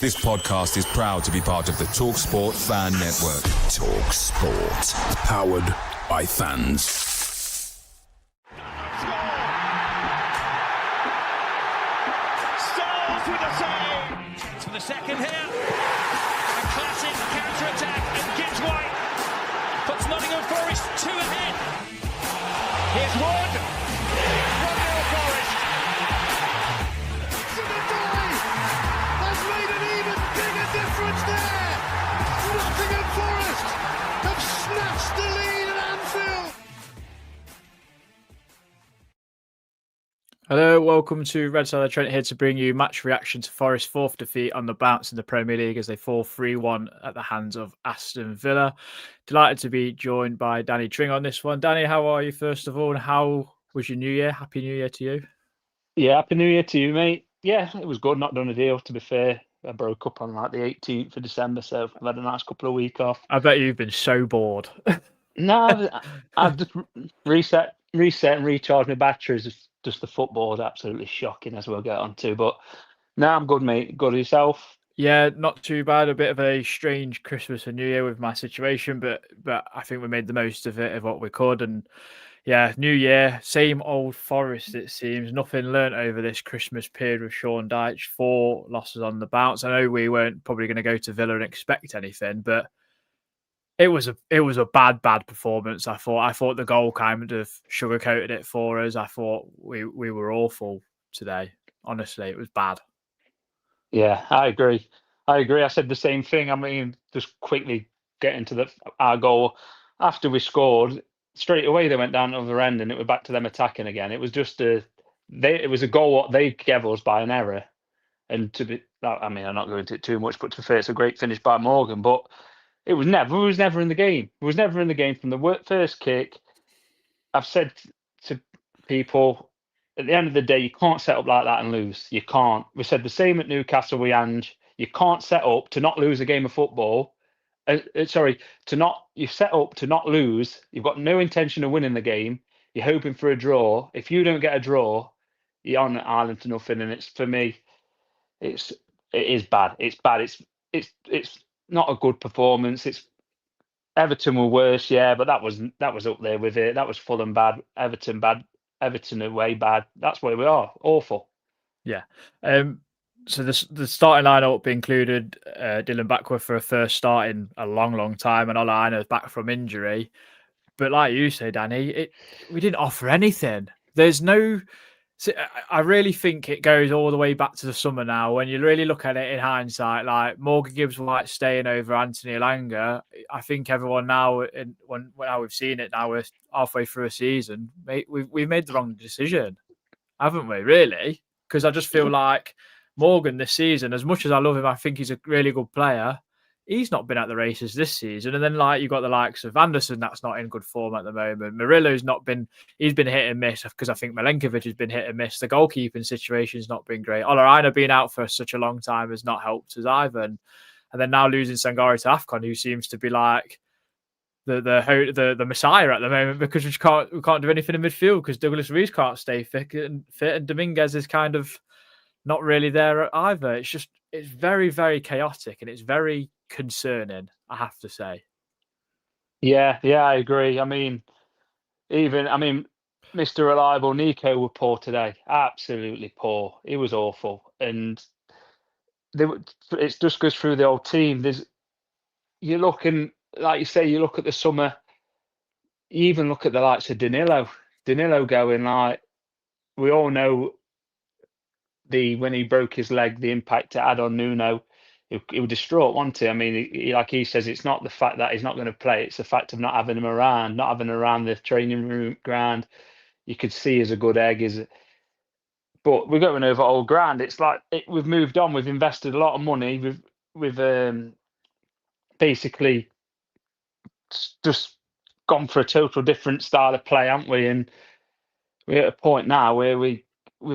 This podcast is proud to be part of the TalkSPORT Fan Network. TalkSPORT. Powered by fans. Stones with the save. For the second here. A classic counter-attack and Gibbs White puts Nottingham Forest 2 ahead. Here's Wood. 1-0 Forest. Has made an even bigger difference there. Nottingham Forest have snatched the lead at Anfield. Hello, welcome to Red Side Trent here to bring you match reaction to Forest's fourth defeat on the bounce in the Premier League as they fall 3-1 at the hands of Aston Villa. Delighted to be joined by Danny Tring on this one. Danny, how are you first of all, and how was your New Year? Happy New Year to you. Yeah, Happy New Year to you, mate. Yeah, it was good. Not done a deal, to be fair. I broke up on like the 18th of December, so I've had a nice couple of weeks off. I bet you've been so bored. No, I've just reset and recharged my batteries. Just the football is absolutely shocking, as we'll get on to. But now I'm good, mate. Good yourself? Yeah, not too bad. A bit of a strange Christmas and New Year with my situation, but I think we made the most of it, of what we could. And yeah, New Year, same old Forest, it seems. Nothing learnt over this Christmas period with Sean Dyche. 4 losses on the bounce. I know we weren't probably going to go to Villa and expect anything, but it was a bad performance. I thought the goal kind of sugarcoated it for us. I thought we were awful today. Honestly, it was bad. Yeah, I agree. I said the same thing. I mean, just quickly getting to our goal after we scored. Straight away they went down the other end, and it was back to them attacking again. It was just it was a goal what they gave us by an error. And I'm not going into it too much, but to be fair, it's a great finish by Morgan. But it was never in the game. It was never in the game from the first kick. I've said to people, at the end of the day, you can't set up like that and lose. You can't. We said the same at Newcastle with Ange. You can't set up to not lose a game of football. You set up to not lose. You've got no intention of winning the game. You're hoping for a draw. If you don't get a draw, you're on Ireland to nothing. And it's, for me, it is bad. It's bad. It's not a good performance. Everton were worse, yeah, but that was up there with it. That was Fulham bad, Everton bad, Everton away bad. That's where we are. Awful. Yeah. So the starting lineup included Dylan Backworth for a first start in a long time, and Ola Aina's back from injury. But like you say, Danny, we didn't offer anything. There's no. I really think it goes all the way back to the summer now. When you really look at it in hindsight, like Morgan Gibbs White staying over Anthony Elanga, I think everyone now, when we've seen it now, we're halfway through a season, we've made the wrong decision, haven't we? Really? Because I just feel like Morgan this season, as much as I love him, I think he's a really good player. He's not been at the races this season. And then you've got the likes of Anderson, that's not in good form at the moment. Murillo's he's been hit and miss because I think Milenkovic has been hit and miss. The goalkeeping situation's not been great. Ola Aina being out for such a long time has not helped us either. And then now losing Sangare to AFCON, who seems to be like the messiah at the moment, because we can't do anything in midfield because Douglas Luiz can't stay fit and Dominguez is kind of not really there either. It's very, very chaotic and it's very concerning, I have to say. Yeah, I agree. I mean, Mr. Reliable Nico were poor today. Absolutely poor. He was awful. And it just goes through the whole team. You're looking, like you say, you look at the summer, you even look at the likes of Danilo. Danilo going like, we all know when he broke his leg, the impact it had on Nuno. He was distraught, wasn't he? I mean, like he says, it's not the fact that he's not going to play; it's the fact of not having him around, not having him around the training room ground. You could see he's a good egg. But we're going over old ground. It's like we've moved on. We've invested a lot of money. We've basically just gone for a total different style of play, haven't we? And we're at a point now where we've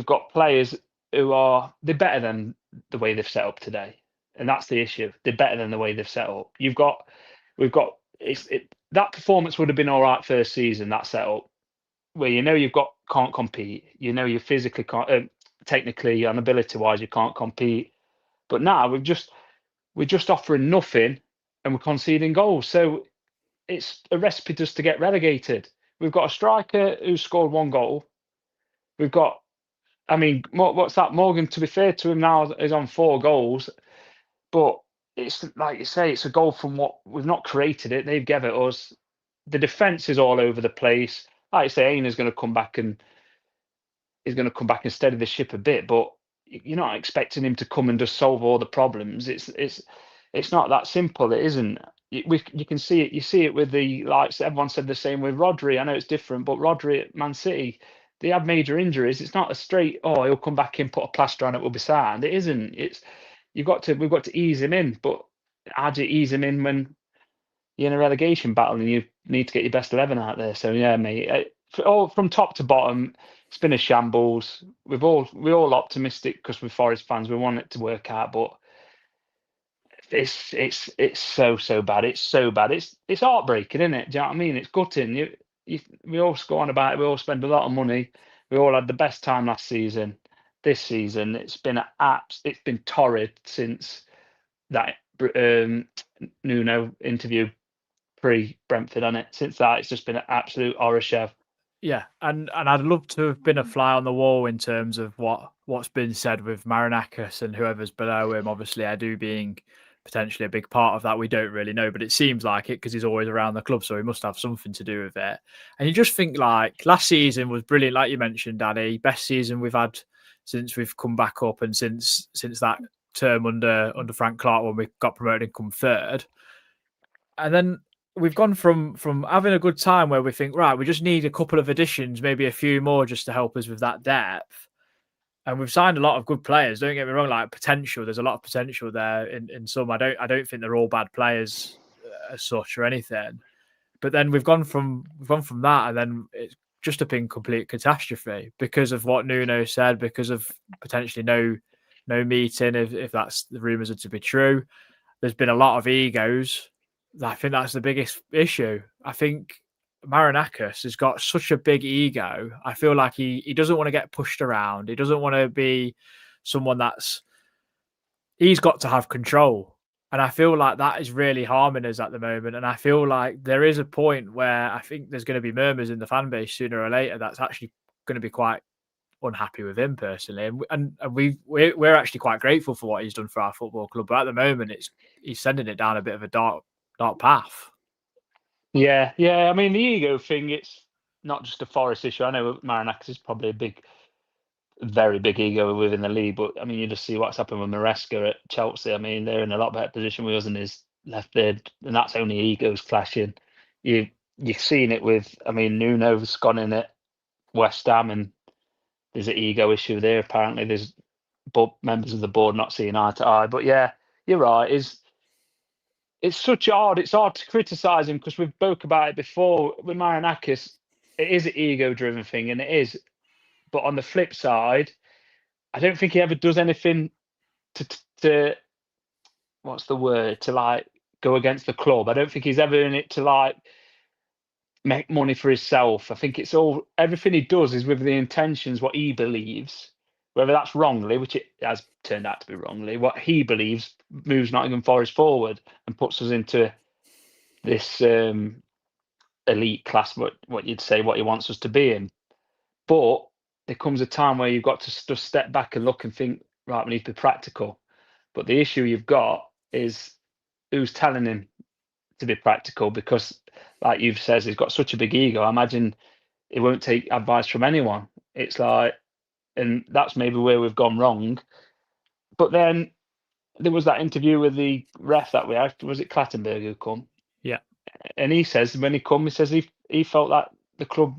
got players who they're better than the way they've set up today. And that's the issue. They're better than the way they've set up. That performance would have been all right first season, that setup, where can't compete. You physically can't, technically and ability wise, you can't compete. But now we're just offering nothing and we're conceding goals. So it's a recipe just to get relegated. We've got a striker who scored 1 goal. We've got, I mean, what's that? Morgan, to be fair to him now, is on 4 goals. But it's like you say, it's a goal from what we've not created it. They've given it us. The defence is all over the place. Like I say, Aina's going to come back and steady the ship a bit, but you're not expecting him to come and just solve all the problems. It's not that simple. It isn't. You can see it. You see it with the likes. Everyone said the same with Rodri. I know it's different, but Rodri at Man City, they have major injuries. It's not a straight. Oh, he'll come back in, put a plaster on it, will be signed. It isn't. We've got to ease him in. But how do you ease him in when you're in a relegation battle and you need to get your best 11 out there? So yeah, mate. All from top to bottom, it's been a shambles. We're all optimistic because we're Forest fans. We want it to work out, but it's so bad. It's so bad. It's heartbreaking, isn't it? Do you know what I mean? It's gutting. We all go on about it. We all spend a lot of money. We all had the best time last season. This season, it's been torrid since that Nuno interview pre-Brentford on it. Since that, it's just been an absolute horror show. Yeah, and I'd love to have been a fly on the wall in terms of what's been said with Marinakis and whoever's below him. Obviously, Edu being potentially a big part of that. We don't really know, but it seems like it because he's always around the club, so he must have something to do with it. And you just think like last season was brilliant, like you mentioned, Danny. Best season we've had since we've come back up and since that term under Frank Clark when we got promoted and come third. And then we've gone from having a good time where we think, right, we just need a couple of additions, maybe a few more just to help us with that depth. And we've signed a lot of good players. Don't get me wrong, like potential. There's a lot of potential there in some. I don't think they're all bad players as such or anything. But then we've gone from that, and then it's just a been complete catastrophe because of what Nuno said, because of potentially no meeting, if that's the rumours are to be true. There's been a lot of egos. I think that's the biggest issue. I think Marinakis has got such a big ego. I feel like he doesn't want to get pushed around. He doesn't want to be someone he's got to have control. And I feel like that is really harming us at the moment. And I feel like there is a point where I think there's going to be murmurs in the fan base sooner or later that's actually going to be quite unhappy with him personally. And we're actually quite grateful for what he's done for our football club. But at the moment, he's sending it down a bit of a dark path. Yeah. I mean, the ego thing, it's not just a Forest issue. I know Marinakis is probably a very big ego within the league, but I mean, you just see what's happened with Maresca at Chelsea. I mean, they're in a lot better position with us and his left there, and that's only egos clashing. You've seen it with, I mean, Nuno's gone in at West Ham and there's an ego issue there. Apparently, there's members of the board not seeing eye to eye. But yeah, you're right. It's hard to criticise him because we've spoke about it before with Marinakis. It is an ego-driven thing, and it is. But on the flip side, I don't think he ever does anything to what's the word, to like go against the club. I don't think he's ever in it to like make money for himself. I think everything he does is with the intentions, what he believes, whether that's wrongly, which it has turned out to be wrongly, what he believes moves Nottingham Forest forward and puts us into this elite class, what you'd say, what he wants us to be in. But there comes a time where you've got to just step back and look and think, right, we need to be practical. But the issue you've got is who's telling him to be practical, because like you've said, he's got such a big ego. I imagine he won't take advice from anyone. It's like, and that's maybe where we've gone wrong. But then there was that interview with the ref that we had. Was it Clattenburg who come? Yeah. And he says when he come, he says he felt that the club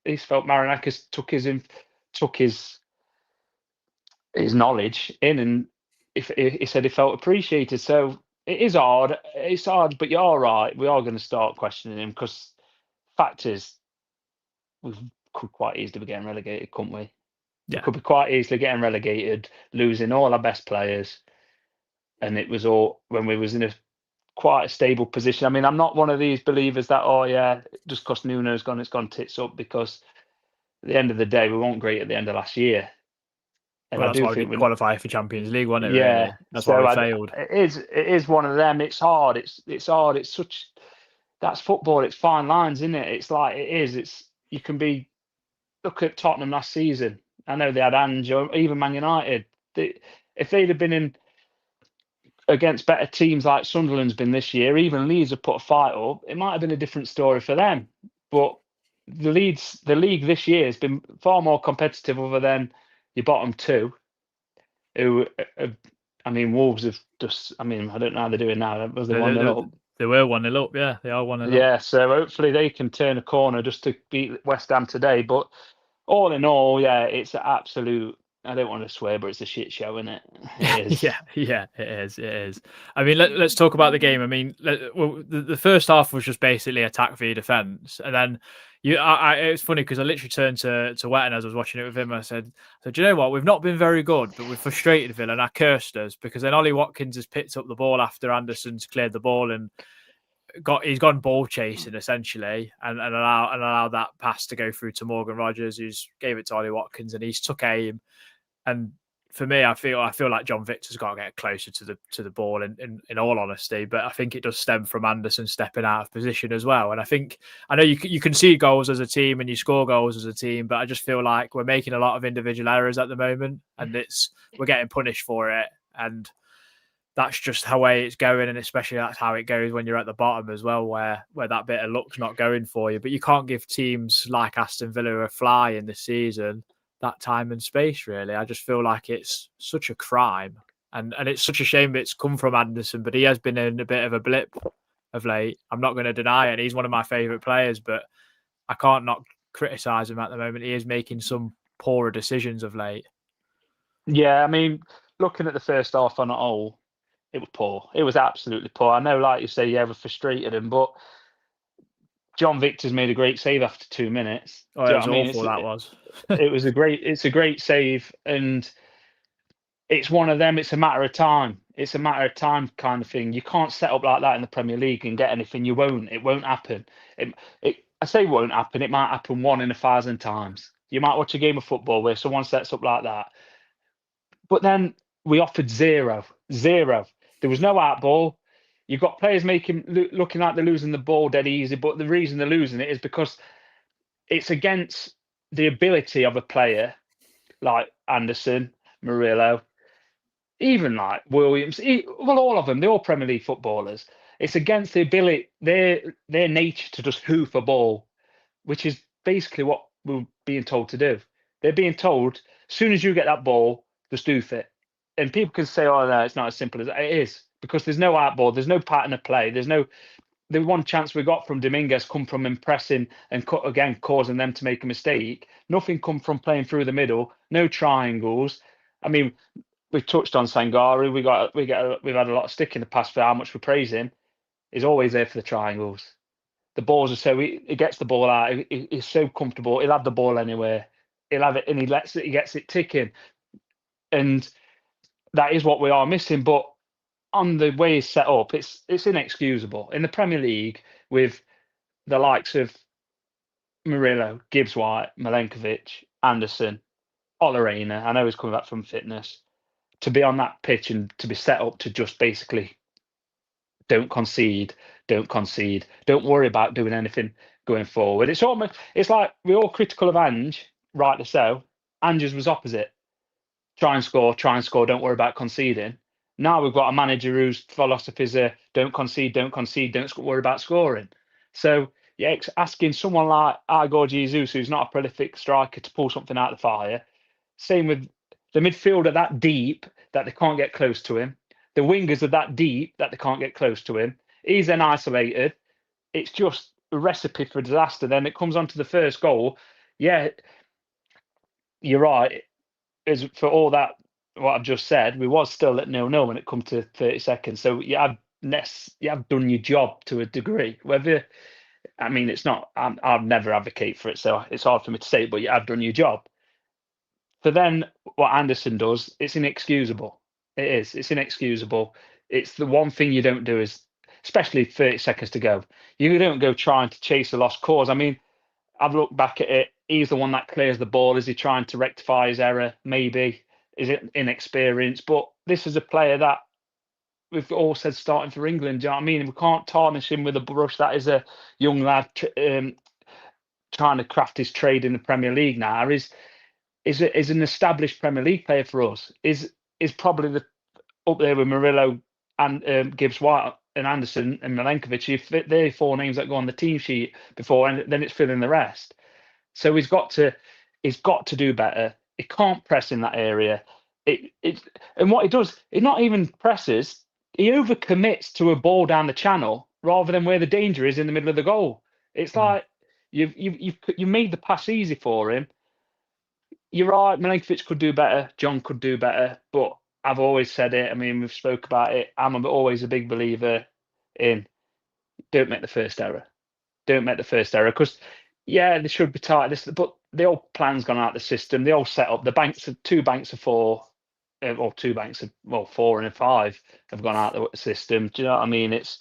he felt Marinakis took his knowledge in, and he said he felt appreciated. So it is hard. It's hard, but you're right. We are going to start questioning him because fact is, we could quite easily be getting relegated, couldn't we? Yeah. We could be quite easily getting relegated, losing all our best players, and it was all when we was in quite a stable position. I mean, I'm not one of these believers that just because Nuno's gone, it's gone tits up, because at the end of the day, we weren't great at the end of last year. And Well, I that's do why we think didn't qualify for Champions League, wasn't it? yeah. Really, that's why So we failed. it is one of them. It's hard. It's hard. It's such that's football. It's fine lines, isn't it? It's like it is. You can be. Look at Tottenham last season. I know they had Ange, or even Man United. If they'd have been in against better teams like Sunderland's been this year, even Leeds have put a fight up, it might have been a different story for them. But the league this year has been far more competitive, other than your bottom two, who, I mean, Wolves have just, I mean, I don't know how they're doing now. Was they They, 1-0 they, up? they were 1-0 up. Yeah, they are 1-0 up. Yeah, so hopefully they can turn a corner just to beat West Ham today. But all in all, yeah, it's an absolute. I don't want to swear, but it's a shit show, isn't it? It is. Yeah, it is. It is. I mean, let's talk about the game. I mean, the first half was just basically attack via defense, and then it's funny because I literally turned to Wetton as I was watching it with him. I said, "Do you know what? We've not been very good, but we've frustrated Villa, and I cursed us because then Ollie Watkins has picked up the ball after Anderson's cleared the ball and he's gone ball chasing essentially, and allowed that pass to go through to Morgan Rogers, who's gave it to Ollie Watkins, and he's took aim. And for me, I feel like John Victor's got to get closer to the ball in all honesty, but I think it does stem from Anderson stepping out of position as well. And I know you concede goals as a team and you score goals as a team, but I just feel like we're making a lot of individual errors at the moment, and we're getting punished for it. And that's just how way it's going, and especially that's how it goes when you're at the bottom as well, where that bit of luck's not going for you. But you can't give teams like Aston Villa a fly in this season that time and space, really. I just feel like it's such a crime, and it's such a shame it's come from Anderson, but he has been in a bit of a blip of late. I'm not going to deny it. He's one of my favourite players, but I can't not criticise him at the moment. He is making some poorer decisions of late. Yeah, I mean, looking at the first half on a whole, it was poor. It was absolutely poor. I know, like you say, you ever frustrated him, but John Victor's made a great save after 2 minutes. Oh, Do it you know was what I mean? awful, that was. It's a great save, and it's one of them. It's a matter of time. It's a matter of time kind of thing. You can't set up like that in the Premier League and get anything. You won't. It won't happen. I say won't happen. It might happen 1 in 1,000 times. You might watch a game of football where someone sets up like that, but then we offered zero. There was no out ball. You've got players looking like they're losing the ball dead easy, but the reason they're losing it is because it's against the ability of a player like Anderson, Murillo, even like Williams. Well, all of them, they're all Premier League footballers. It's against the ability, their nature to just hoof a ball, which is basically what we're being told to do. They're being told, as soon as you get that ball, just hoof it. And people can say, oh, no, it's not as simple as it is, because there's no out ball, there's no pattern of play, the one chance we got from Dominguez come from impressing and again causing them to make a mistake. Nothing come from playing through the middle. No triangles. I mean, we touched on Sangari. We've had a lot of stick in the past for how much we praise him. He's always there for the triangles. The balls are so he gets the ball out. He's so comfortable. He'll have the ball anywhere. He'll have it, and he gets it ticking. And that is what we are missing. But on the way it's set up, it's inexcusable. In the Premier League, with the likes of Murillo, Gibbs-White, Milenkovic, Anderson, Olarena, I know he's coming back from fitness, to be on that pitch and to be set up to just basically don't concede, don't worry about doing anything going forward. It's like we're all critical of Ange, rightly so. Ange's was opposite. Try and score, don't worry about conceding. Now we've got a manager whose philosophies are don't concede, don't worry about scoring. So, yeah, asking someone like Igor Jesus, who's not a prolific striker, to pull something out of the fire. Same with the midfielder that deep that they can't get close to him. The wingers are that deep that they can't get close to him. He's then isolated. It's just a recipe for disaster. Then it comes on to the first goal. Yeah, you're right. As for all that, what I've just said, we was still at 0-0 when it come to 30 seconds. So you have done your job to a degree. I mean, it's not. I'll never advocate for it, so it's hard for me to say. But you have done your job. So then, what Anderson does, it's inexcusable. It is. It's inexcusable. It's the one thing you don't do is, especially 30 seconds to go. You don't go trying to chase a lost cause. I mean, I've looked back at it. He's the one that clears the ball. Is he trying to rectify his error? Maybe. is inexperienced, but this is a player that we've all said starting for England. Do you know what I mean? We can't tarnish him with a brush. That is a young lad trying to craft his trade in the Premier League now. Is an established Premier League player for us. Is probably up there with Murillo and Gibbs White and Anderson and Milenkovic. They're 4 names that go on the team sheet before, and then it's filling the rest. So he's got to do better. He can't press in that area. And what he does, he not even presses. He overcommits to a ball down the channel rather than where the danger is in the middle of the goal. It's like you made the pass easy for him. You're right, Milenkovic could do better. John could do better, but I've always said it. I mean, we've spoke about it. I'm always a big believer in don't make the first error. Don't make the first error because, yeah, they should be tight. But the old plan's gone out of the system. They all set up. The banks of 2 banks of 4, or 2 banks of 4 and 5 have gone out of the system. Do you know what I mean? It's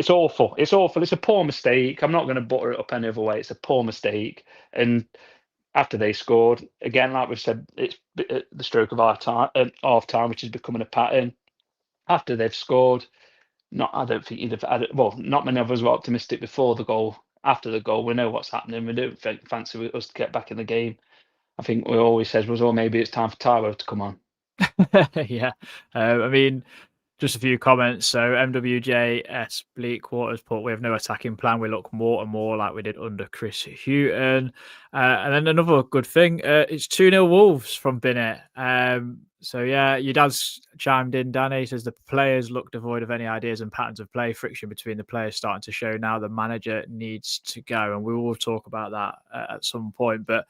awful. It's awful. It's a poor mistake. I'm not going to butter it up any other way. It's a poor mistake. And after they scored, again, like we've said, it's the stroke of half time, which is becoming a pattern. After they've scored, I don't think you'd have had it. Well, not many of us were optimistic before the goal. After the goal, we know what's happening. We don't fancy us to get back in the game. I think we always said was, maybe it's time for Tyro to come on. Yeah. I mean, just a few comments. So MWJS Bleak Waters put, we have no attacking plan. We look more and more like we did under Chris Hughton. And then another good thing, it's 2-0 Wolves from Binnett. So yeah, your dad's chimed in, Danny. He says the players look devoid of any ideas and patterns of play. Friction between the players starting to show now. The manager needs to go. And we will talk about that at some point. But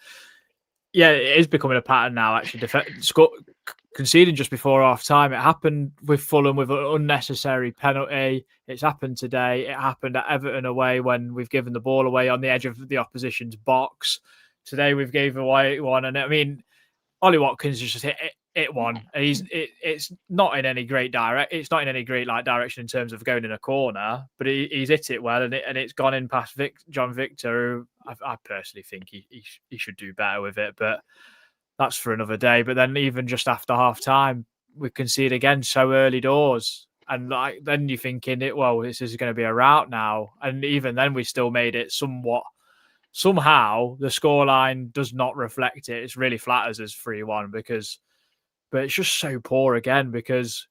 yeah, it is becoming a pattern now, actually. Conceding just before half time. It happened with Fulham with an unnecessary penalty. It's happened today. It happened at Everton away when we've given the ball away on the edge of the opposition's box. Today we've gave away one. And I mean, Ollie Watkins just hit one. It's not in any great It's not in any great direction in terms of going in a corner, but he's hit it well, and it's gone in past John Victor, who I personally think he should do better with it, but that's for another day. But then even just after half time, we concede again so early doors, and then you're thinking this is going to be a rout now, and even then we still made it somewhat. Somehow the scoreline does not reflect it. It's really flatters us 3-1 but it's just so poor again because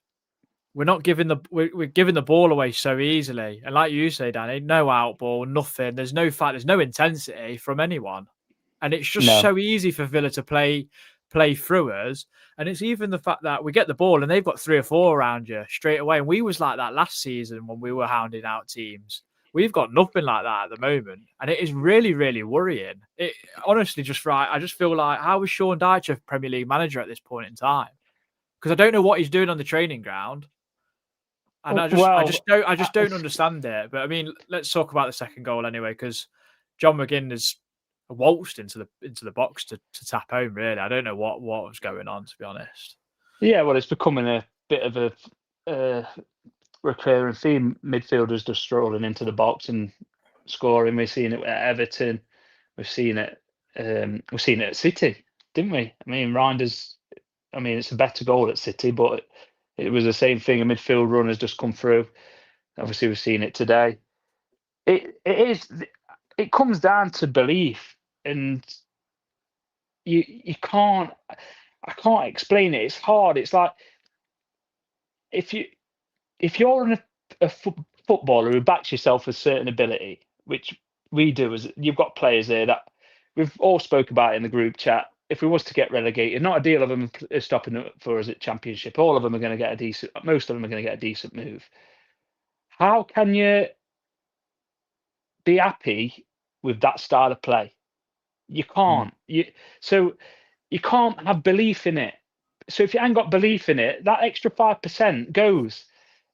we're giving the ball away so easily. And like you say, Danny, no out ball, nothing. There's no intensity from anyone. And it's just so easy for Villa to play through us. And it's even the fact that we get the ball and they've got 3 or 4 around you straight away. And we was like that last season when we were hounding out teams. We've got nothing like that at the moment. And it is really, really worrying. It honestly I just feel like, how is Sean Dyche a Premier League manager at this point in time? Because I don't know what he's doing on the training ground. And I just don't understand it. But I mean, let's talk about the second goal anyway, because John McGinn has waltzed into the box to tap home, really. I don't know what was going on, to be honest. Yeah, well, it's becoming a bit of a recurring theme. Midfielders just strolling into the box and scoring. We've seen it at Everton. We've seen it at City, didn't we? I mean, it's a better goal at City, but it was the same thing. A midfield run has just come through. Obviously, we've seen it today. It comes down to belief, and you can't. I can't explain it. It's hard. It's like if you're a footballer who backs yourself with certain ability, which we do, as you've got players there that we've all spoke about in the group chat. If we was to get relegated, not a deal of them is stopping for us at Championship. All of them are going to get most of them are going to get a decent move. How can you be happy with that style of play? You can't. So you can't have belief in it. So if you ain't got belief in it, that extra 5% goes.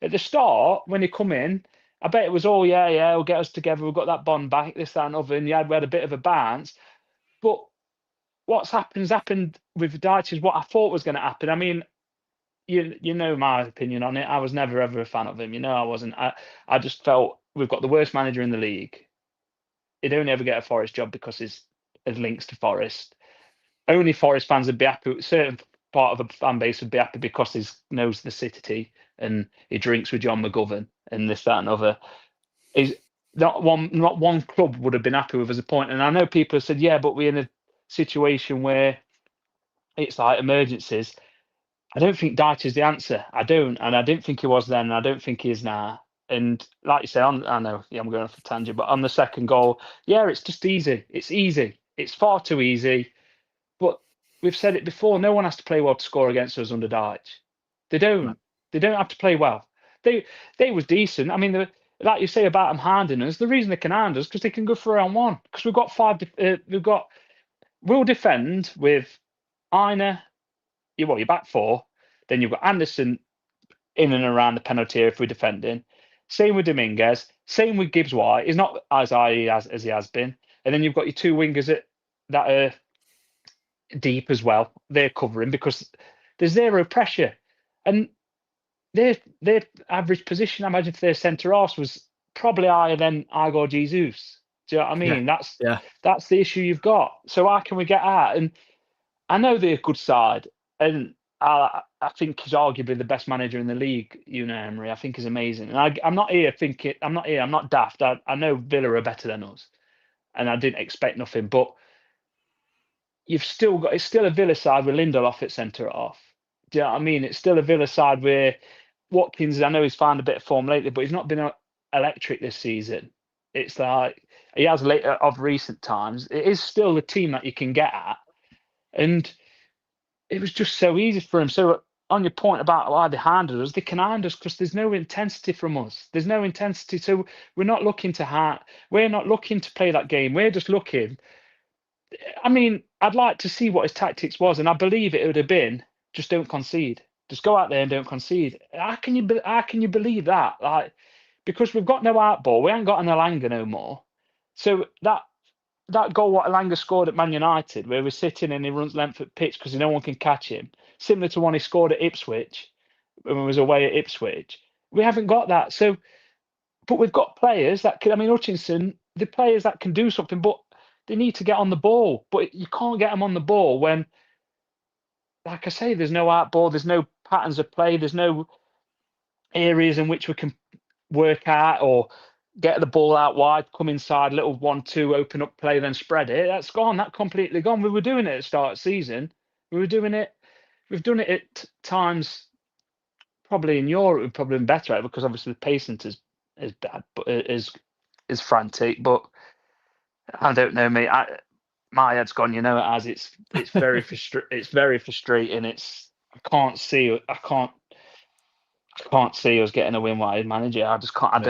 At the start, when you come in, I bet it was all, we'll get us together. We've got that bond back, this, that, and other. And we had a bit of a bounce. But what's happened with Dyche is what I thought was going to happen. I mean, you know my opinion on it. I was never, ever a fan of him. I wasn't. I just felt we've got the worst manager in the league. He'd only ever get a Forest job because his links to Forest. Only Forest fans would be happy with certain part of a fan base would be happy because he knows the city and he drinks with John McGovern and this, that, and other. Is not one club would have been happy with as a point. And I know people have said, yeah, but we're in a situation where it's like emergencies. I don't think Dyche is the answer. I don't, and I didn't think he was then, and I don't think he is now. And like you say, I know, yeah, I'm going off a tangent, but on the second goal, yeah, it's just easy. It's easy. It's far too easy. But we've said it before. No one has to play well to score against us under Dyche. They don't. No. They don't have to play well. They was decent. I mean, like you say about them handing us, the reason they can hand us because they can go for round one. Because we've got we'll defend with Aina. Your back four. Then you've got Anderson in and around the penalty area if we're defending. Same with Dominguez. Same with Gibbs White. He's not as high as he has been. And then you've got your two wingers that are deep as well. They're covering because there's zero pressure. And their average position, I imagine, for their centre halves was probably higher than Igor Jesus. Do you know what I mean? That's the issue you've got. So how can we get out? And I know they're a good side. And I think he's arguably the best manager in the league, Emery. I think he's amazing. And I'm not daft. I know Villa are better than us. And I didn't expect nothing. But it's still a Villa side with Lindelof at centre half. Do you know what I mean? It's still a Villa side where Watkins, I know he's found a bit of form lately, but he's not been electric this season. It's like he has later of recent times. It is still the team that you can get at. And it was just so easy for him. So on your point about why they handled us, they can hand us because there's no intensity from us. There's no intensity. So we're not looking to we're not looking to play that game. We're just looking. I mean, I'd like to see what his tactics was, and I believe it would have been just don't concede. Just go out there and don't concede. How can you believe that? Like, because we've got no outball, we ain't got an Elanga no more. So that goal what Elanga scored at Man United, where we're sitting and he runs length at pitch because no one can catch him, similar to one he scored at Ipswich when we was away at Ipswich. We haven't got that. So, but we've got players that can. I mean, Hutchinson, the players that can do something, but they need to get on the ball. But you can't get them on the ball when, like I say, there's no outball, there's no patterns of play, there's no areas in which we can work out or get the ball out wide, come inside, little 1-2, open up play, then spread it. That's gone. That completely gone. We were doing it at the start of the season. We were doing it. We've done it at times. Probably in Europe, we've probably been better at it because obviously the pacing is bad, but is frantic. But I don't know, mate. My head's gone. You know it has. It's very it's very frustrating. I can't see us getting a win while manager. I just can't.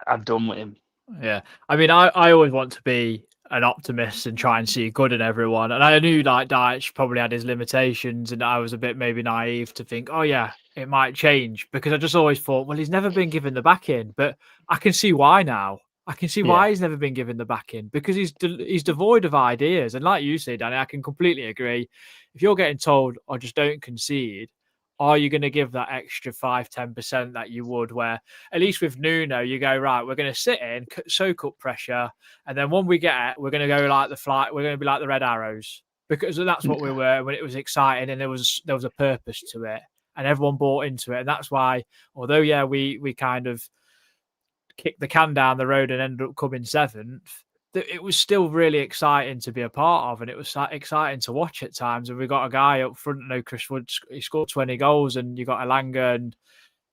I'm done with him. Yeah, I mean, I always want to be an optimist and try and see good in everyone. And I knew like Dyche probably had his limitations, and I was a bit maybe naive to think, oh yeah, it might change, because I just always thought, well, he's never been given the backing. But I can see why now. I can see why he's never been given the backing, because he's devoid of ideas. And like you say, Danny, I can completely agree. If you're getting told, or just don't concede, are you going to give that extra 5-10% that you would, where at least with Nuno, you go, right, we're going to sit in, soak up pressure. And then when we get it, we're going to go like we're going to be like the Red Arrows, because that's what we were when it was exciting and there was a purpose to it and everyone bought into it. And that's why, although, yeah, we kind of kicked the can down the road and ended up coming seventh, it was still really exciting to be a part of, and it was exciting to watch at times. And we got a guy up front, Chris Wood, he scored 20 goals, and you got Elanga and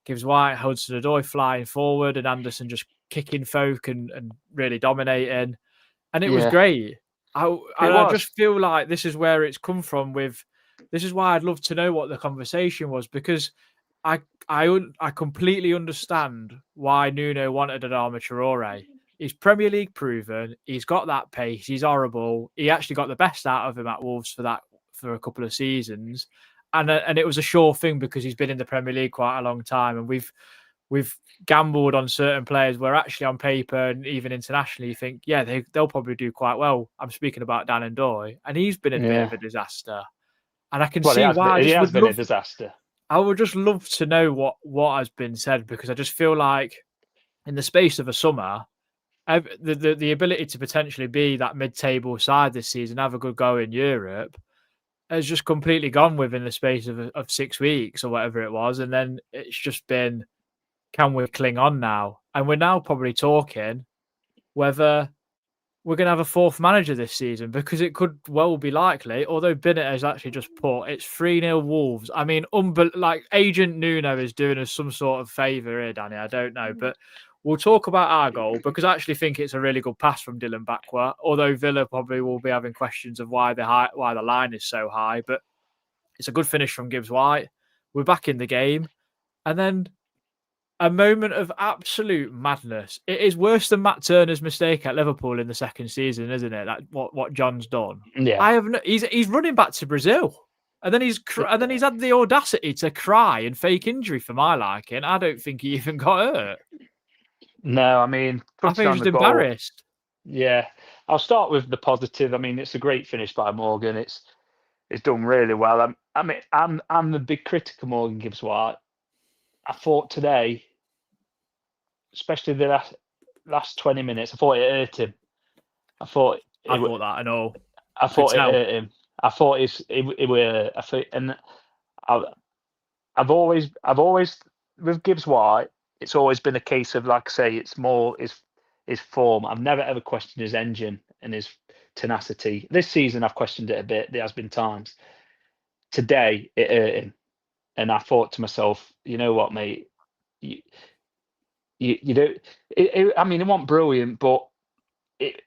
Gibbs White, Hudson-Odoi flying forward, and Anderson just kicking folk and really dominating. And it was great. I just feel like this is where it's come from. This is why I'd love to know what the conversation was, because I completely understand why Nuno wanted Adama Traore. He's Premier League proven. He's got that pace. He's horrible. He actually got the best out of him at Wolves for a couple of seasons, and it was a sure thing because he's been in the Premier League quite a long time. And we've gambled on certain players where actually on paper and even internationally you think, yeah, they'll probably do quite well. I'm speaking about Dan Ndoye, and he's been a bit of a disaster. And I can see why. He has been a disaster. I would just love to know what has been said, because I just feel like in the space of a summer, the ability to potentially be that mid-table side this season, have a good go in Europe, has just completely gone within the space of 6 weeks or whatever it was. And then it's just been, can we cling on now? And we're now probably talking whether we're going to have a fourth manager this season, because it could well be likely, although Bennett has actually just put it's 3-0 Wolves. I mean, like Agent Nuno is doing us some sort of favour here, Danny. I don't know, but we'll talk about our goal, because I actually think it's a really good pass from Dylan Backwell, although Villa probably will be having questions of why the line is so high, but it's a good finish from Gibbs White. We're back in the game. And then a moment of absolute madness. It is worse than Matt Turner's mistake at Liverpool in the second season, isn't it? That what John's done. Yeah, he's running back to Brazil, and then he's had the audacity to cry and fake injury for my liking. I don't think he even got hurt. No, I mean, I think he was embarrassed. Yeah, I'll start with the positive. I mean, it's a great finish by Morgan. It's done really well. I'm the big critic of Morgan Gibbs White. I thought today, especially the last 20 minutes, I thought it hurt him. I thought it hurt him. I thought it were. And I've always with Gibbs White, it's always been a case of, like I say, it's more his form. I've never ever questioned his engine and his tenacity. This season, I've questioned it a bit. There has been times. Today, it hurt him, and I thought to myself, you know what, mate, you don't. I mean, it wasn't brilliant, but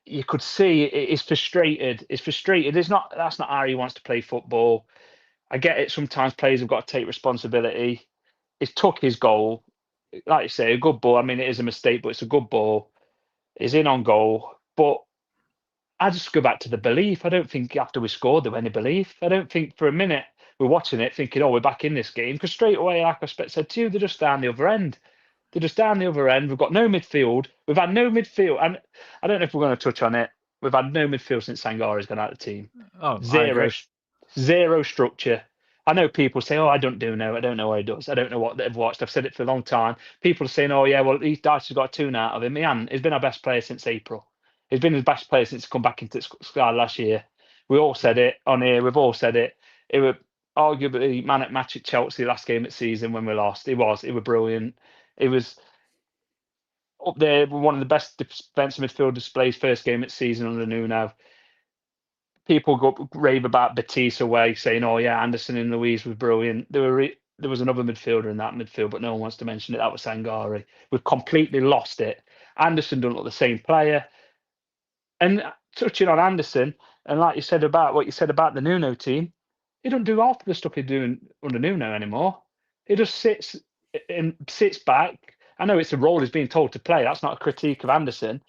you could see he's frustrated. It's frustrated. That's not how he wants to play football. I get it. Sometimes players have got to take responsibility. He's took his goal. Like you say, a good ball. I mean, it is a mistake, but it's a good ball. He's in on goal. But I just go back to the belief. I don't think after we scored there was any belief. I don't think for a minute we're watching it thinking, oh, we're back in this game. Because straight away, like I said to you, they're just down the other end. They're just down the other end. We've got no midfield. We've had no midfield. And I don't know if we're going to touch on it. We've had no midfield since Sangari's gone out of the team. Oh, Zero structure. I know people say, oh, I don't know what he does. I don't know what they've watched. I've said it for a long time. People are saying, oh, yeah, well, Dyche's got a tune out of him. He's been our best player since April. He's been his best player since he come back into Sky last year. We all said it on here. We've all said it. It was arguably man at match at Chelsea last game of the season when we lost. It was brilliant. It was up there with one of the best defensive midfield displays first game of the season under Nuno. People rave about Batiste away, saying, "Oh yeah, Anderson and Luiz was brilliant." There was another midfielder in that midfield, but no one wants to mention it. That was Sangari. We've completely lost it. Anderson don't look the same player. And touching on Anderson, and like you said about what you said about the Nuno team, he don't do half the stuff he's doing under Nuno anymore. He just sits back. I know it's a role he's being told to play. That's not a critique of Anderson,